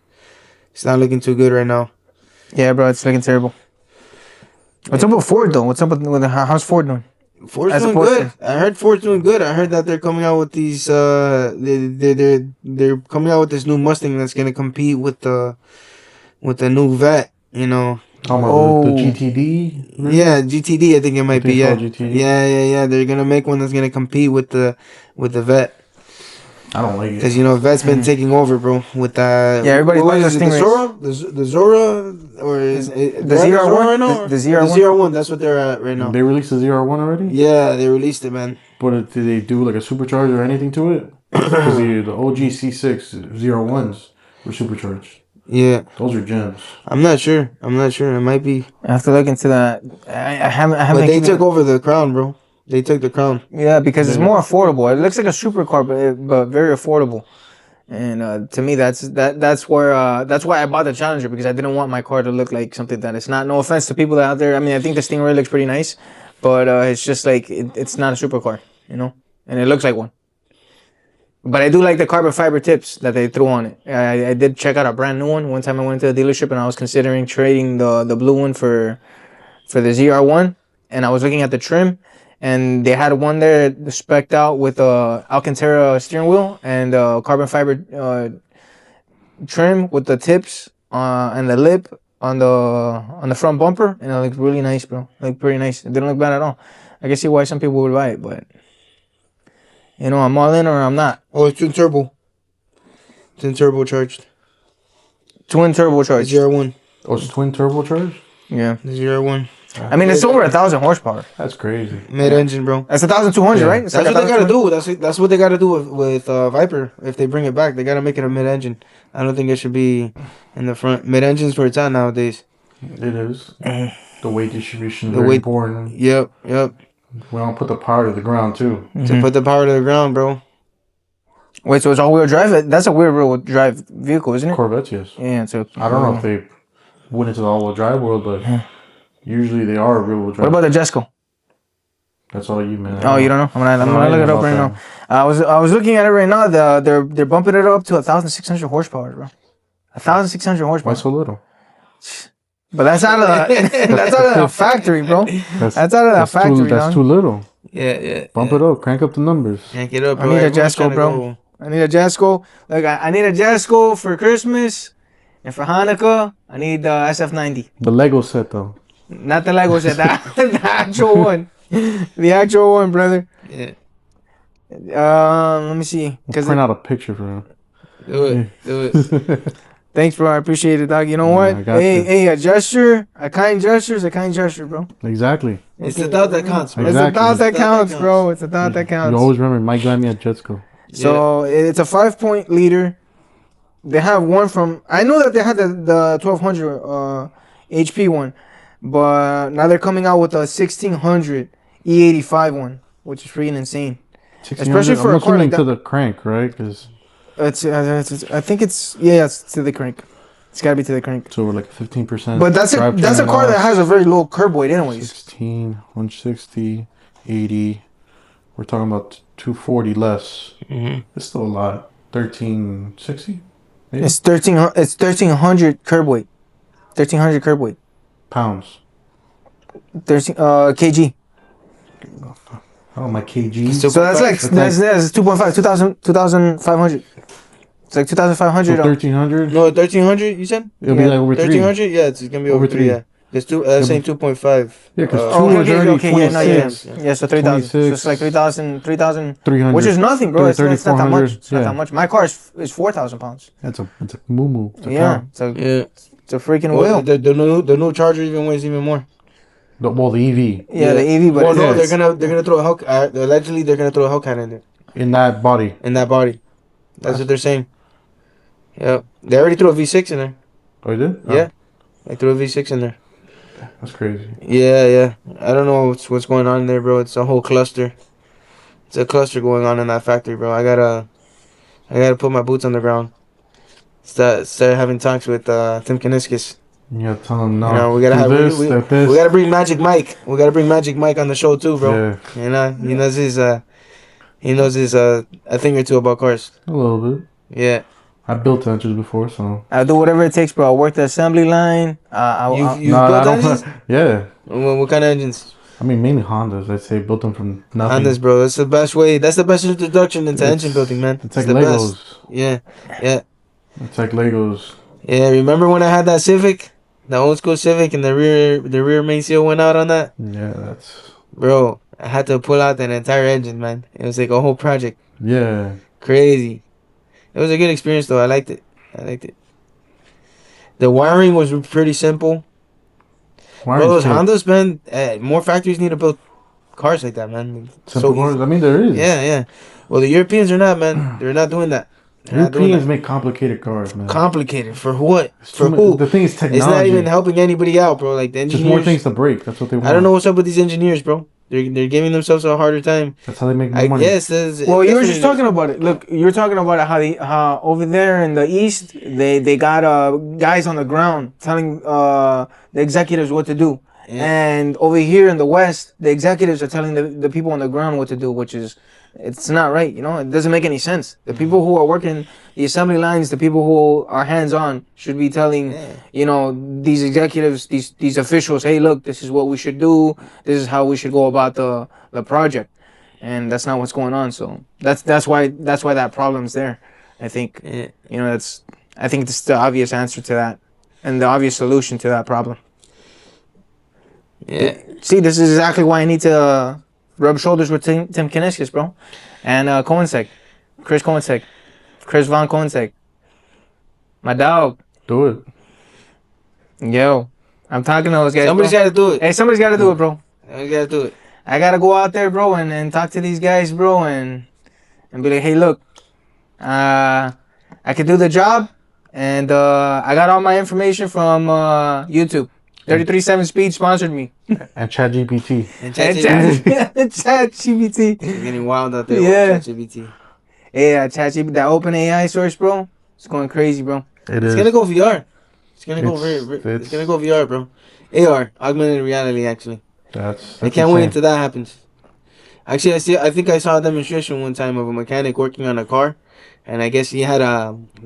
not looking too good right now. Yeah, bro, it's looking terrible. What's up with Ford though? What's up with how's Ford doing? Ford's doing good. I heard Ford's doing good. I heard that they're coming out with these. They're coming out with this new Mustang that's gonna compete with the new Vet. The GTD. Yeah, GTD. I think it might be. Yeah. GTD. Yeah. They're gonna make one that's gonna compete with the Vet. I don't like it. Because, Vet's been taking over, bro, with that. Yeah, everybody likes the Zora? The Zora? Or is it the ZR1 right now? The ZR1, that's what they're at right now. They released the ZR1 already? Yeah, they released it, man. But did they do like a supercharger or anything to it? Because the OG C6 ZR1s were supercharged. Yeah. Those are gems. I'm not sure. It might be. I have to look into that. I haven't. But they took over the crown, bro. They took the crown. Yeah, because it's more affordable. It looks like a supercar, but very affordable. And to me, that's why I bought the Challenger, because I didn't want my car to look like something that it's not. No offense to people out there. I mean, I think the Stingray looks pretty nice, but it's just like it's not a supercar, and it looks like one. But I do like the carbon fiber tips that they threw on it. I did check out a brand new one. One time I went to the dealership and I was considering trading the blue one for the ZR1, and I was looking at the trim. and they had one there spec'd out with a Alcantara steering wheel and carbon fiber trim with the tips and the lip on the front bumper, and it looks really nice, bro. It looked pretty nice. It didn't look bad at all. I can see why some people would buy it, but I'm all in or I'm not. Oh, it's twin turbo. Twin turbocharged. Twin turbocharged. It's GR1. Oh, it's twin turbocharged? Yeah. The GR1. I mean, it's over 1,000 horsepower. That's crazy. Mid-engine, bro. That's 1,200, right? That's what they gotta do. That's what they gotta do with Viper. If they bring it back, they gotta make it a mid-engine. I don't think it should be in the front. Mid-engine's where it's at nowadays. It is. The weight distribution is The very weight- important. Yep. We don't put the power to the ground, too. To put the power to the ground, bro. Wait, so it's all-wheel drive? That's a weird rear-wheel drive vehicle, isn't it? Corvettes, yes. Yeah, so... I don't know if they went into the all-wheel drive world, but usually they are rear-wheel What drive. about the Jesco? That's all you, man. Oh, you don't know? I'm gonna look it up right now. I was looking at it right now. They're bumping it up to 1,600 horsepower, bro. 1,600 horsepower. Why so little? But that's out of the factory, bro. That's out of the factory. That's too little. Yeah. Bump it up. Crank up the numbers. Can't get up, I bro. need a Everyone's Jesco, trying to bro. go. I need a Jesco. Like I need a Jesco for Christmas, and for Hanukkah, I need the SF90. The Lego set, though. Not the Lego set, the actual one. The actual one, brother. Yeah. Let me see. We'll print out a picture for him. Do it. Thanks, bro. I appreciate it, dog. You know what? I got you. Hey, a gesture, a kind gesture is a kind gesture, bro. Exactly. It's the thought that counts, bro. It's the Exactly. thought that It's the thought counts, that bro. It's the thought that counts. You always remember Mike got me at Jetsco. So it's a 5-point leader. They have one from. I know that they had the 1200 HP one, but now they're coming out with a 1600 E85 one, which is freaking insane. Especially for I'm a car like assuming to that. the crank, right? Because It's I think it's it's to the crank. It's gotta be to the crank. it's over like 15%. But that's a car that has a very low curb weight, anyways. 16, 160, 80. We're talking about 240 less. Mm-hmm. It's still a lot. 1360 It's 1300 curb weight. 1300 curb weight. pounds. 13 kg. Oh, my kg. So So that's like that's 2.5 2500. It's like 2500. 1300. No, 1,300. You said It'll be yeah, like over 3. 1,300. Yeah, it's gonna be over Over 3. three. Yeah, it's saying 2.5. Yeah, because Oh, two is already okay, yeah, no, yeah, 26. yeah. So 3,000. So it's 26, like 3,000, 300. which is nothing, bro. It's not that much. 3,400, It's not yeah. that much. My car is 4,000 pounds. It's a moo-moo. It's a Yeah, cow. Yeah. it's a freaking Well, wheel. the new Charger even weighs even more. The EV. Yeah, the EV, but Well, no, it's- they're gonna throw a Hellcat. Allegedly, they're gonna throw a Hellcat in there In that body. in that body. That's what they're saying. Yeah, they already threw a V6 in there. Oh, you did? Yeah, they threw a V6 in there. That's crazy. Yeah. I don't know what's going on there, bro. It's a whole cluster. It's a cluster going on in that factory, bro. I gotta put my boots on the ground. Start having talks with Tim Kaniskis. You gotta tell him no. You know, we gotta do have this, we this. gotta bring Magic Mike. We gotta bring Magic Mike on the show too, bro. Yeah, You know, he knows his a thing or two about cars. a little bit. Yeah. I built engines before, so. I'll do whatever it takes, bro. I'll work the assembly line. I'll You No, built I don't- engines? Yeah. What kind of engines? I mean, mainly Hondas. I'd say built them from nothing. Hondas, bro. That's the best way. That's the best introduction into It's- engine building, man. It's like the Legos. best. Yeah. It's like Legos. Yeah. Remember when I had that Civic, the old school Civic, and the rear main seal went out on that, Yeah, that's. bro? I had to pull out that entire engine, man. It was like a whole project. Yeah. Crazy. It was a good experience, though. I liked it. The wiring was pretty simple. Why Bro, those aren't Hondas, man. More factories need to build cars like that, man. simple easy. cars? I mean, there is. Yeah. Well, the Europeans are not, man. They're not doing that. They're not doing Europeans that. make complicated cars, man. Complicated for what? It's For too who? The thing is technology. It's not even helping anybody out, bro. Like the Just engineers. more things to break. That's what they want. I don't know what's up with these engineers, bro. They're giving themselves a harder time. That's how they make more I money. guess. Well, you were just talking about it. Look, you're talking about how over there in the east they got guys on the ground telling the executives what to do, Yeah. and over here in the west the executives are telling the people on the ground what to do, which is It's not right, you know. It doesn't make any sense. The people who are working the assembly lines, the people who are hands-on, should be telling, you know, these executives, these officials, hey, look, this is what we should do. This is how we should go about the project, and that's not what's going on. So that's why that problem's there. I think, you know, I think it's the obvious answer to that, and the obvious solution to that problem. Yeah. See, this is exactly why I need to rub shoulders with Tim Kaniskis, bro. And Chris Koensek. Chris Von Koensek. My dog. Do it. Yo. I'm talking to those guys, Somebody's bro. got to do it. Hey, somebody's got to do it, bro. Somebody's got to do it. I got to go out there, bro, and talk to these guys, bro, and be like, hey, look, I can do the job, and I got all my information from YouTube. 33.7 Speed sponsored me. And ChatGPT. And ChatGPT. It's getting wild out there. Yeah. With ChatGPT. Yeah, ChatGPT, that open AI source, bro. It's going crazy, bro. It's gonna go VR. It's gonna go it's gonna go VR, bro. AR, augmented reality, actually. That's I can't wait until that happens. Actually, I think I saw a demonstration one time of a mechanic working on a car, and I guess he had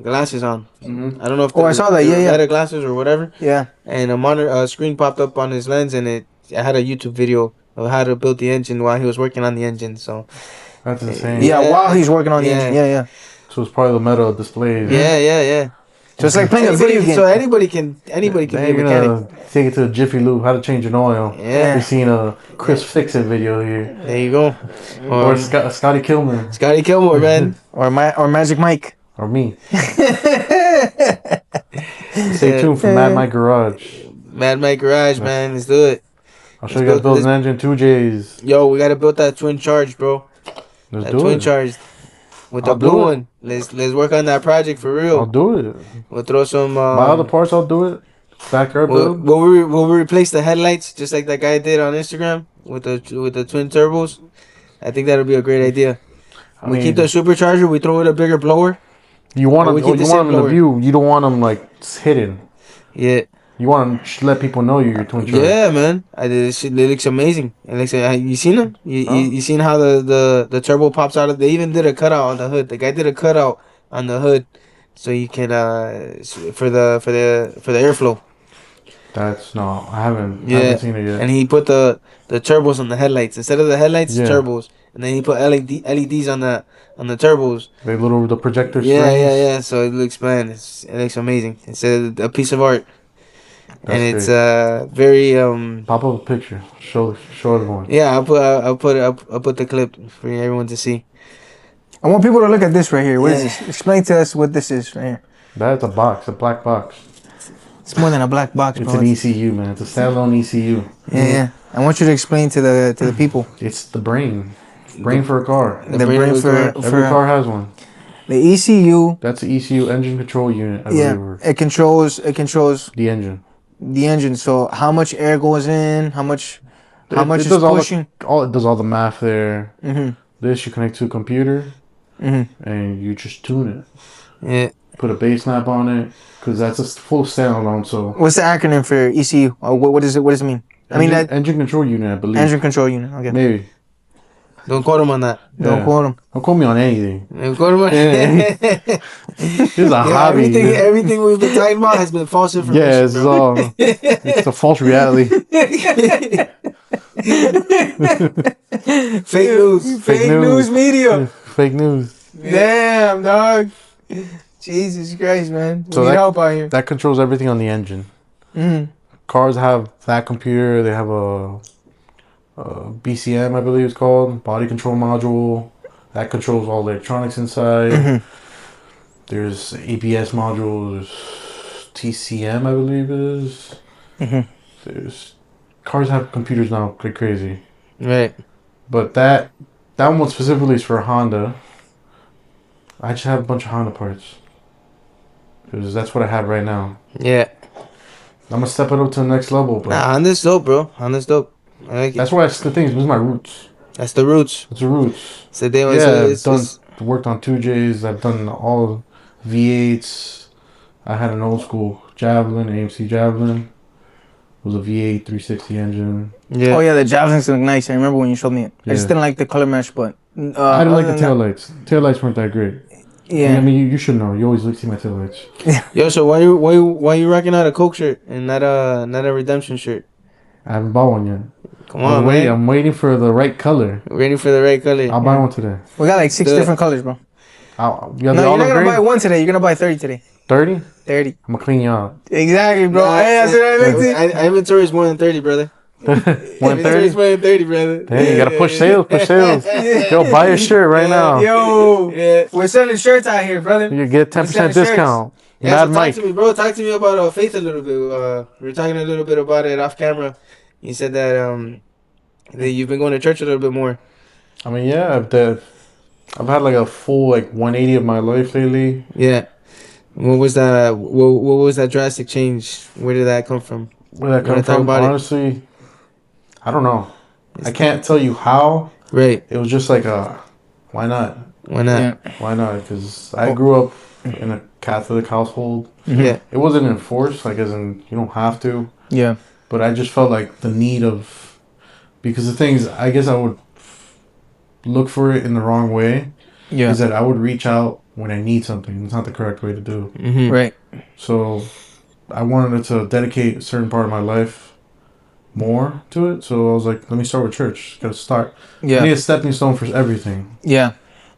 glasses on. Mm-hmm. I don't know if I saw that. Yeah, yeah. had glasses or whatever. Yeah. And a screen popped up on his lens, and it had a YouTube video of how to build the engine while he was working on the engine. So that's insane. Yeah, while he's working on the engine. Yeah, yeah. So it's probably the metal displays. Yeah. So it's like playing a video game. So anybody can be a mechanic. Take it to a Jiffy Lube. How to change an oil. Yeah. We've seen a Chris Fix It video here. There you go. Or Scotty Kilman. Scotty Kilmore, man. or Magic Mike. Or me. Stay tuned for Mad Mike Garage. Mad Mike Garage, man. Let's do it. I'll show you guys build an engine 2Js. Yo, we gotta build that twin charge, bro. Let's that do twin it. charge with the blue one. Let's work on that project for real. I'll do it. We'll throw some. Buy all the parts. I'll do it. Backyard build. Will we replace the headlights just like that guy did on Instagram with the twin turbos? I think that'll be a great idea. We keep the supercharger. We throw it a bigger blower. You want them. We keep You the want them in blower. the view. You don't want them like hidden. Yeah. You want to let people know you're your twin charger. Yeah, man. It looks amazing. It looks. You seen them? You seen how the turbo pops out of? They even did a cutout on the hood. The guy did a cutout on the hood, so you can for the airflow. That's no. I haven't seen it yet. And he put the turbos on the headlights instead of the headlights. Yeah. Turbos, and then he put LEDs on the turbos. The projector Yeah, strings. yeah. So it looks, man. It looks amazing. It's a piece of art. That's and it's great. very Pop up a picture. Show everyone. Yeah, I'll put the clip for everyone to see. I want people to look at this right here. What is this? Explain to us what this is right here. That's a box, a black box. It's more than a black box, It's bro. an ECU, man. It's a standalone ECU. Yeah. I want you to explain to the people. It's the brain for a car. The brain for Every car has one. the ECU. That's the ECU, engine control unit. I Yeah, believe. it controls The engine. the engine. So how much air goes in? How much is does pushing? It does all the math there. Mm-hmm. This you connect to a computer, Mm-hmm. and you just tune it. Yeah. Put a base map on it, because that's a full standalone. So What's the acronym for ECU? Or what does it mean? I mean that engine control unit, I believe. engine control unit. Okay. Maybe. Don't quote him on that. Don't Yeah. quote them. Don't quote me on anything. Don't quote him on This is a hobby. Everything we've been talking about has been false information. Yeah, it's all. It's a false reality. Fake news. Fake news media. Fake news. Damn, dog. Jesus Christ, man. So We need that- help out here. That controls everything on the engine. Mm-hmm. Cars have that computer. They have a BCM, I believe it's called, body control module. That controls all the electronics inside. Mm-hmm. There's ABS modules. TCM, I believe it is. Mm-hmm. There's cars have computers now, like crazy. Right. But that one specifically is for Honda. I just have a bunch of Honda parts. Because that's what I have right now. Yeah. I'm gonna step it up to the next level. But Nah, Honda's dope, bro. Honda's dope. I like it. that's why that's the thing. This is my roots. That's the roots. It's the roots. So they Worked on 2Js. I've done all V8s. I had an old school Javelin, AMC Javelin. was a V8 360 engine. Yeah. Oh yeah, the Javelins look nice. I remember when you showed me it. I just Yeah. didn't like the color mesh, but I didn't like the taillights. Taillights weren't that great. Yeah. I mean, you should know. You always see my taillights. Yo, so why you rocking out a Coke shirt and not a Redemption shirt? I haven't bought one yet. Come on, man. I'm waiting for the right color. Waiting for the right color. I'll buy one today. We got like 6 The- different colors, bro. You got the No, you're olive not gonna buy green? one today. You're gonna buy 30 today. 30? 30. I'm gonna clean you out. Exactly, bro. Hey, that's what I meant to. Inventory is more than 30, brother. Inventory is 130? more than 30, brother. Hey, you gotta push sales, push sales. Yo, buy your shirt right now. Yo, Yeah. we're selling shirts out here, brother. You get 10% discount. Yeah, Mad so Mike. talk to me, bro. Talk to me about Faith a little bit. We were talking a little bit about it off camera. You said that you've been going to church a little bit more. I mean, yeah, I've had like a full 180 of my life lately. Yeah. What was that? What was that drastic change? Where did that come from? Where that You wanna come talk from? about it? Honestly, I don't know. I can't tell you how. Right. It was just like why not? Why not? Yeah. Why not? Because I grew up in a Catholic household. Yeah. It wasn't enforced, as in you don't have to. Yeah. But I just felt like the need of, because the things I guess I would look for it in the wrong way. Yeah. Is that I would reach out when I need something. It's not the correct way to do. Mm-hmm. Right. So I wanted to dedicate a certain part of my life more to it. So I was like, let me start with church. Got to start. I need Yeah. a stepping stone for everything. Yeah.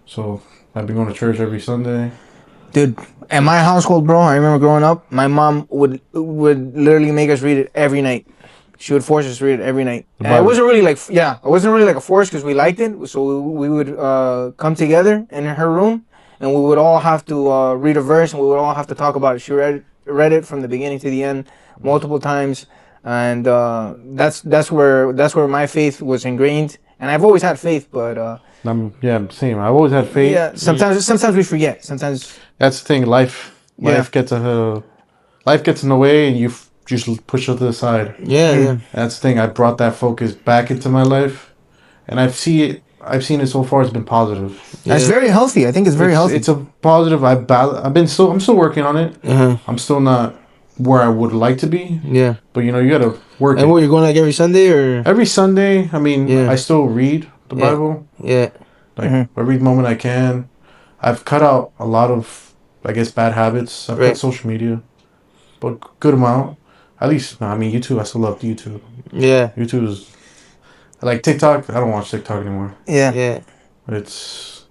So I've been going to church every Sunday. Dude, at my household, bro, I remember growing up, my mom would literally make us read it every night. She would force us to read it every night. And it wasn't really like, it wasn't really like a force because we liked it. So we would come together in her room and we would all have to read a verse and we would all have to talk about it. She read it from the beginning to the end multiple times. And that's where my faith was ingrained. And I've always had faith, but Same. I've always had faith. yeah, sometimes we forget. Sometimes That's the thing. Life gets in the way, and you just push it to the side. Yeah. Yeah. That's the thing. I brought that focus back into my life, and I've seen it so far. It's been positive. it's very healthy. I think it's very healthy. It's a positive. I'm still working on it. Uh-huh. I'm still not where I would like to be, Yeah. but you gotta work. And what, you're going like every Sunday or? Every Sunday. I mean, Yeah. I still read the Yeah. Bible. Yeah. Every moment I can. I've cut out a lot of, I guess, bad habits. I've Right. cut social media, but good amount. At least, YouTube. I still love YouTube. Yeah. YouTube is like TikTok. I don't watch TikTok anymore. yeah. Yeah. But it's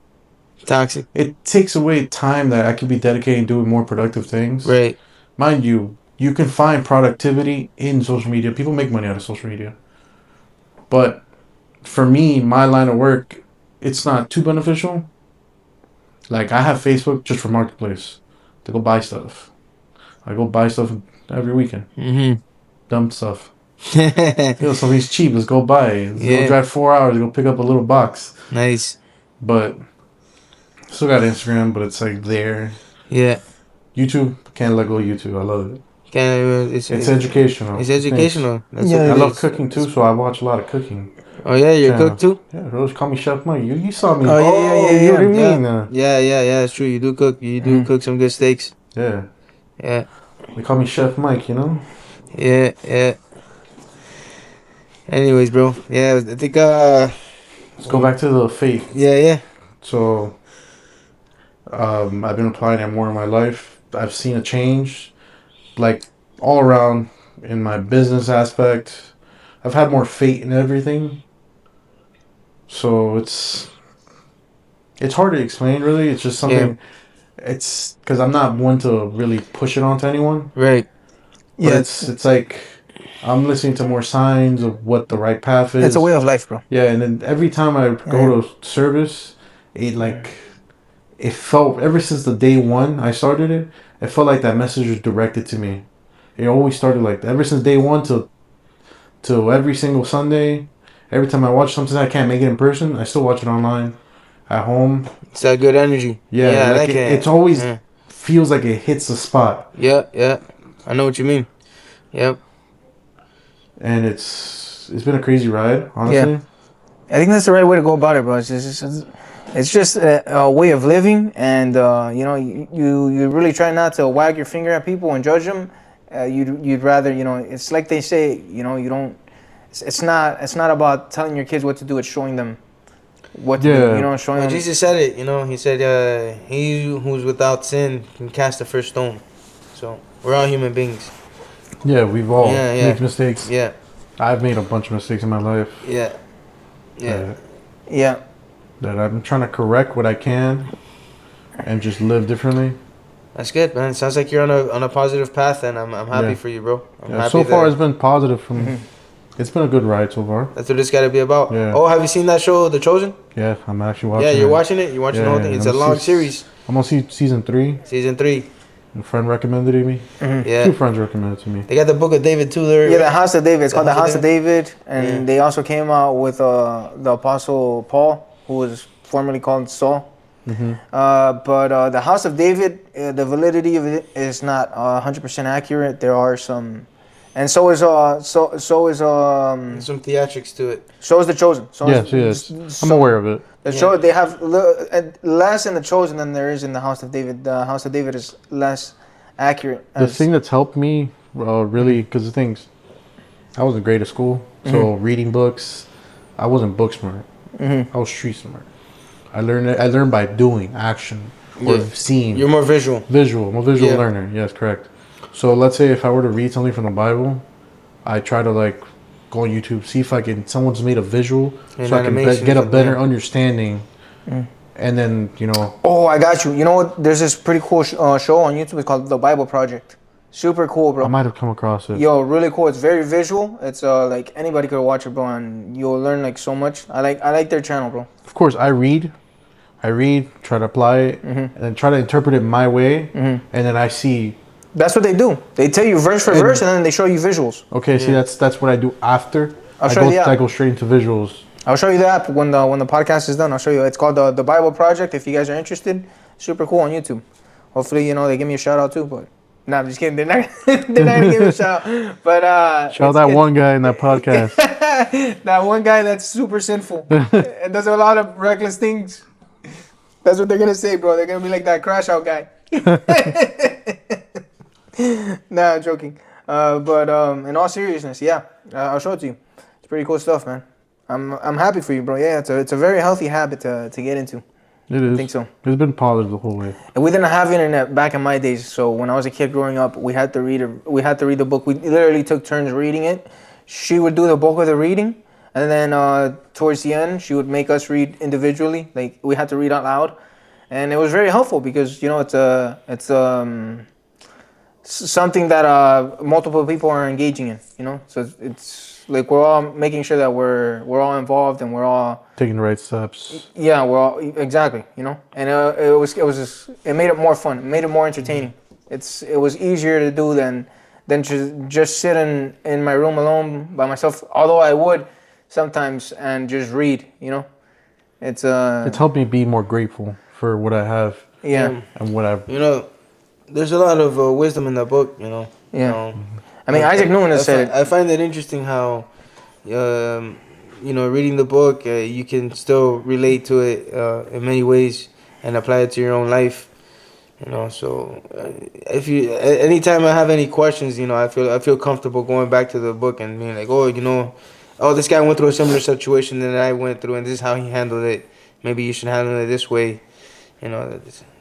Toxic. it takes away time that I could be dedicating doing more productive things. Right. Mind you, you can find productivity in social media. People make money out of social media. But for me, my line of work, it's not too beneficial. Like, I have Facebook just for marketplace to go buy stuff. I go buy stuff every weekend. Mm-hmm. Dumb stuff. Something's cheap. Let's go buy it. Let's Yeah. go drive 4 hours. Go pick up a little box. Nice. But still got Instagram, but it's like there. Yeah. YouTube, can't let go of YouTube. I love it. It's Educational. It's educational. That's Yeah, what I it love is. cooking too, so I watch a lot of cooking. Oh yeah, you're a Yeah. cook too. Yeah, Rose call me Chef Mike. You saw me. Oh, yeah, you know what I yeah. mean? Yeah. It's true. You do cook. You do cook some good steaks. Yeah. Yeah. They call me Chef Mike, you know? Yeah. Anyways, bro. Yeah, I think. Let's go back to the faith. Yeah. So, I've been applying it more in my life. I've seen a change, like, all around in my business aspect. I've had more faith in everything. So, it's hard to explain, really. It's just something... It's because I'm not one to really push it onto anyone. Right. But Yeah. it's like I'm listening to more signs of what the right path is. It's a way of life, bro. Yeah, and then every time I go to service, it felt, ever since the day one I started it, it felt like that message was directed to me. It always started like that. Ever since day one to every single Sunday, every time I watch something I can't make it in person, I still watch it online, at home. It's that good energy. Yeah, I like like it. it's always feels like it hits the spot. Yeah. I know what you mean. Yep. And it's been a crazy ride, honestly. Yeah. I think that's the right way to go about it, bro. It's just a way of living, and you really try not to wag your finger at people and judge them. you'd rather, you know, it's like they say, you know, you don't. It's not about telling your kids what to do. It's showing them what to do. You know, showing Well, them. Jesus said it. You know, he said, "He who's without sin can cast the first stone." So we're all human beings. Yeah, we've all Yeah. made mistakes. Yeah. I've made a bunch of mistakes in my life. Yeah. Yeah. Yeah. That I'm trying to correct what I can, and just live differently. That's good, man. It sounds like you're on a positive path, and I'm happy Yeah. for you, bro. I'm Yeah, happy so far that- it's been positive for me. It's been a good ride so far. That's what it's got to be about. Yeah. Oh, have you seen that show, The Chosen? Yeah, I'm actually watching. Yeah, you're it. watching it. You're watching the whole thing. It's a I'm long series. I'm on season 3. Season 3. A friend recommended it to me. Yeah. 2 friends recommended it to me. They got the Book of David too. There. Yeah, the House of David. It's called the House House of of David, and Yeah. they also came out with the Apostle Paul, who was formerly called Saul. But the House of David, the validity of it is not 100% accurate. There are some, and so is Some theatrics to it. so is the Chosen. So Yes, yes. I'm aware of it. The show they have less in the Chosen than there is in the House of David. The House of David is less accurate. The thing that's helped me really, because the things, I wasn't great at school, so reading books, I wasn't book smart. I was street smart. I learned by doing, action, or seeing. You're more visual. Visual. I'm a visual Yeah. learner. Yes, correct. So let's say if I were to read something from the Bible, I try to like go on YouTube, see if I can. Someone's made a visual, And so I can animations get a and- better yeah. understanding. And then Oh, I got you. You know what? There's this pretty cool show on YouTube. It's called The Bible Project. Super cool, bro. I might have come across it. Yo, really cool. It's very visual. It's like anybody could watch it, bro, and you'll learn like so much. I like their channel, bro. Of course, I read, try to apply it, and then try to interpret it my way, and then I see. That's what they do. They tell you verse for verse, and then they show you visuals. Okay, see that's what I do after. I'll show you the app. I go straight into visuals. I'll show you the app when the podcast is done. I'll show you. It's called the Bible Project. If you guys are interested, super cool on YouTube. Hopefully, they give me a shout out too. But nah, I'm just kidding. They're not gonna give me a shout. But Shout that one guy in that podcast. that one guy that's super sinful and does a lot of reckless things. That's what they're gonna say, bro. They're gonna be like that crash out guy. Nah, I'm joking. But in all seriousness, yeah, I'll show it to you. It's pretty cool stuff, man. I'm happy for you, bro. Yeah, it's a very healthy habit to get into. It is. I think so. It's been positive the whole way. And we didn't have internet back in my days, so when I was a kid growing up, we had to read the book. We literally took turns reading it. She would do the bulk of the reading, and then towards the end, she would make us read individually. Like we had to read out loud, and it was very helpful because it's something that multiple people are engaging in. So it's like we're all making sure that we're all involved and we're all Taking the right steps. yeah, we're all exactly, and it made it more fun, it made it more entertaining. It was easier to do than just sit in my room alone by myself. Although I would sometimes and just read, It's helped me be more grateful for what I have. Yeah. And what I've. There's a lot of wisdom in that book. Yeah. I mean, Isaac Newton has said it. I find it interesting how, reading the book, you can still relate to it in many ways and apply it to your own life. So anytime I have any questions, I feel comfortable going back to the book and being like, this guy went through a similar situation that I went through, and this is how he handled it. Maybe you should handle it this way.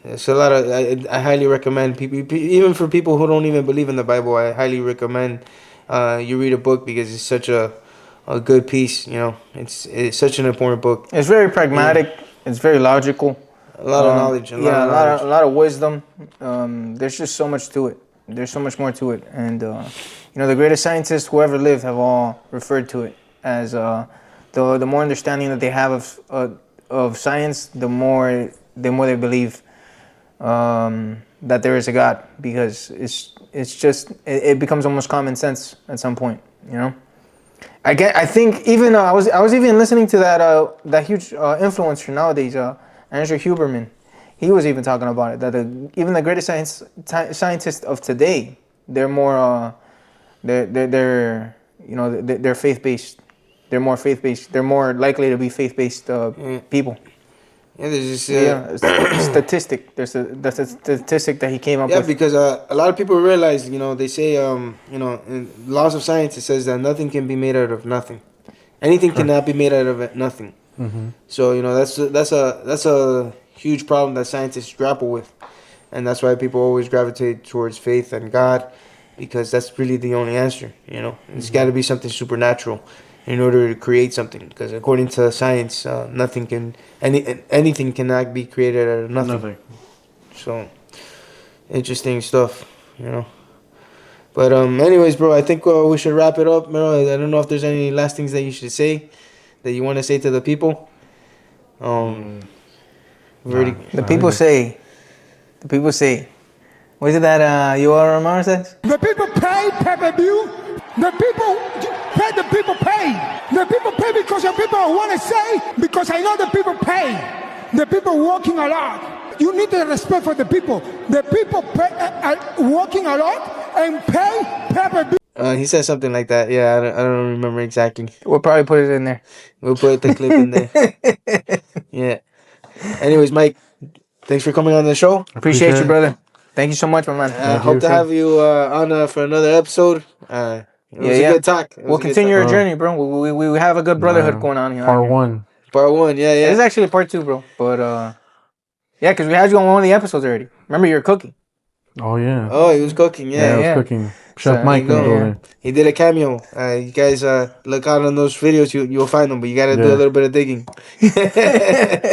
It's a lot of. I highly recommend people, even for people who don't even believe in the Bible. I highly recommend you read a book because it's such a good piece. It's such an important book. It's very pragmatic. Yeah. It's very logical. A lot of knowledge. A lot of wisdom. There's just so much to it. There's so much more to it, and the greatest scientists who ever lived have all referred to it as the more understanding that they have of science, the more they believe that there is a God, because it becomes almost common sense at some point. I think even I was even listening to that huge influencer nowadays, Andrew Huberman. He was even talking about it, that even the greatest scientists of today, they're more they're faith based. They're more faith based. They're more likely to be faith based people. Yeah, there's this. Statistic. That's a statistic that he came up Yeah, with. because a lot of people realize, they say, in laws of science, it says that nothing can be made out of nothing. Anything cannot be made out of nothing. Mm-hmm. So that's a huge problem that scientists grapple with, and that's why people always gravitate towards faith and God, because that's really the only answer. It's got to be something supernatural in order to create something. Because according to science, anything cannot be created out of nothing. So interesting stuff. But anyways, bro, I think we should wrap it up, bro. I don't know if there's any last things that you should say, that you want to say to the people. The people say, what is it that URMR says? The people pay pay-per-view. The people pay. The people pay. The people pay because the people want to say. Because I know the people pay. The people working a lot. You need to respect for the people. The people pay, are working a lot and pay pay-per-view. He said something like that. Yeah, I don't remember exactly. We'll probably put it in there. We'll put the clip in there. Yeah. Anyways, Mike, thanks for coming on the show. Appreciate you, brother. Thank you so much, my man. Hope to have you on for another episode. It was a good talk. We'll continue our journey, bro. We have a good brotherhood going on here. Part 1. Part 1, yeah. It's actually part 2, bro. But yeah, because we had you on one of the episodes already. Remember, you were cooking. Oh yeah. Oh, he was cooking. Yeah, Yeah. I was cooking. Chef So, Mike in the building. He did a cameo. You guys look out on those videos. You'll find them, but you gotta do a little bit of digging.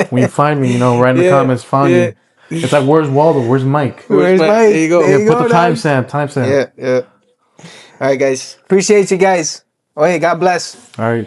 When you find me, write in the comments, find me. It's like, where's Waldo? Where's Mike? Where's Mike? There you go. There you Put go, the dog. timestamp. Yeah. All right, guys. Appreciate you guys. Oh, hey, God bless. All right.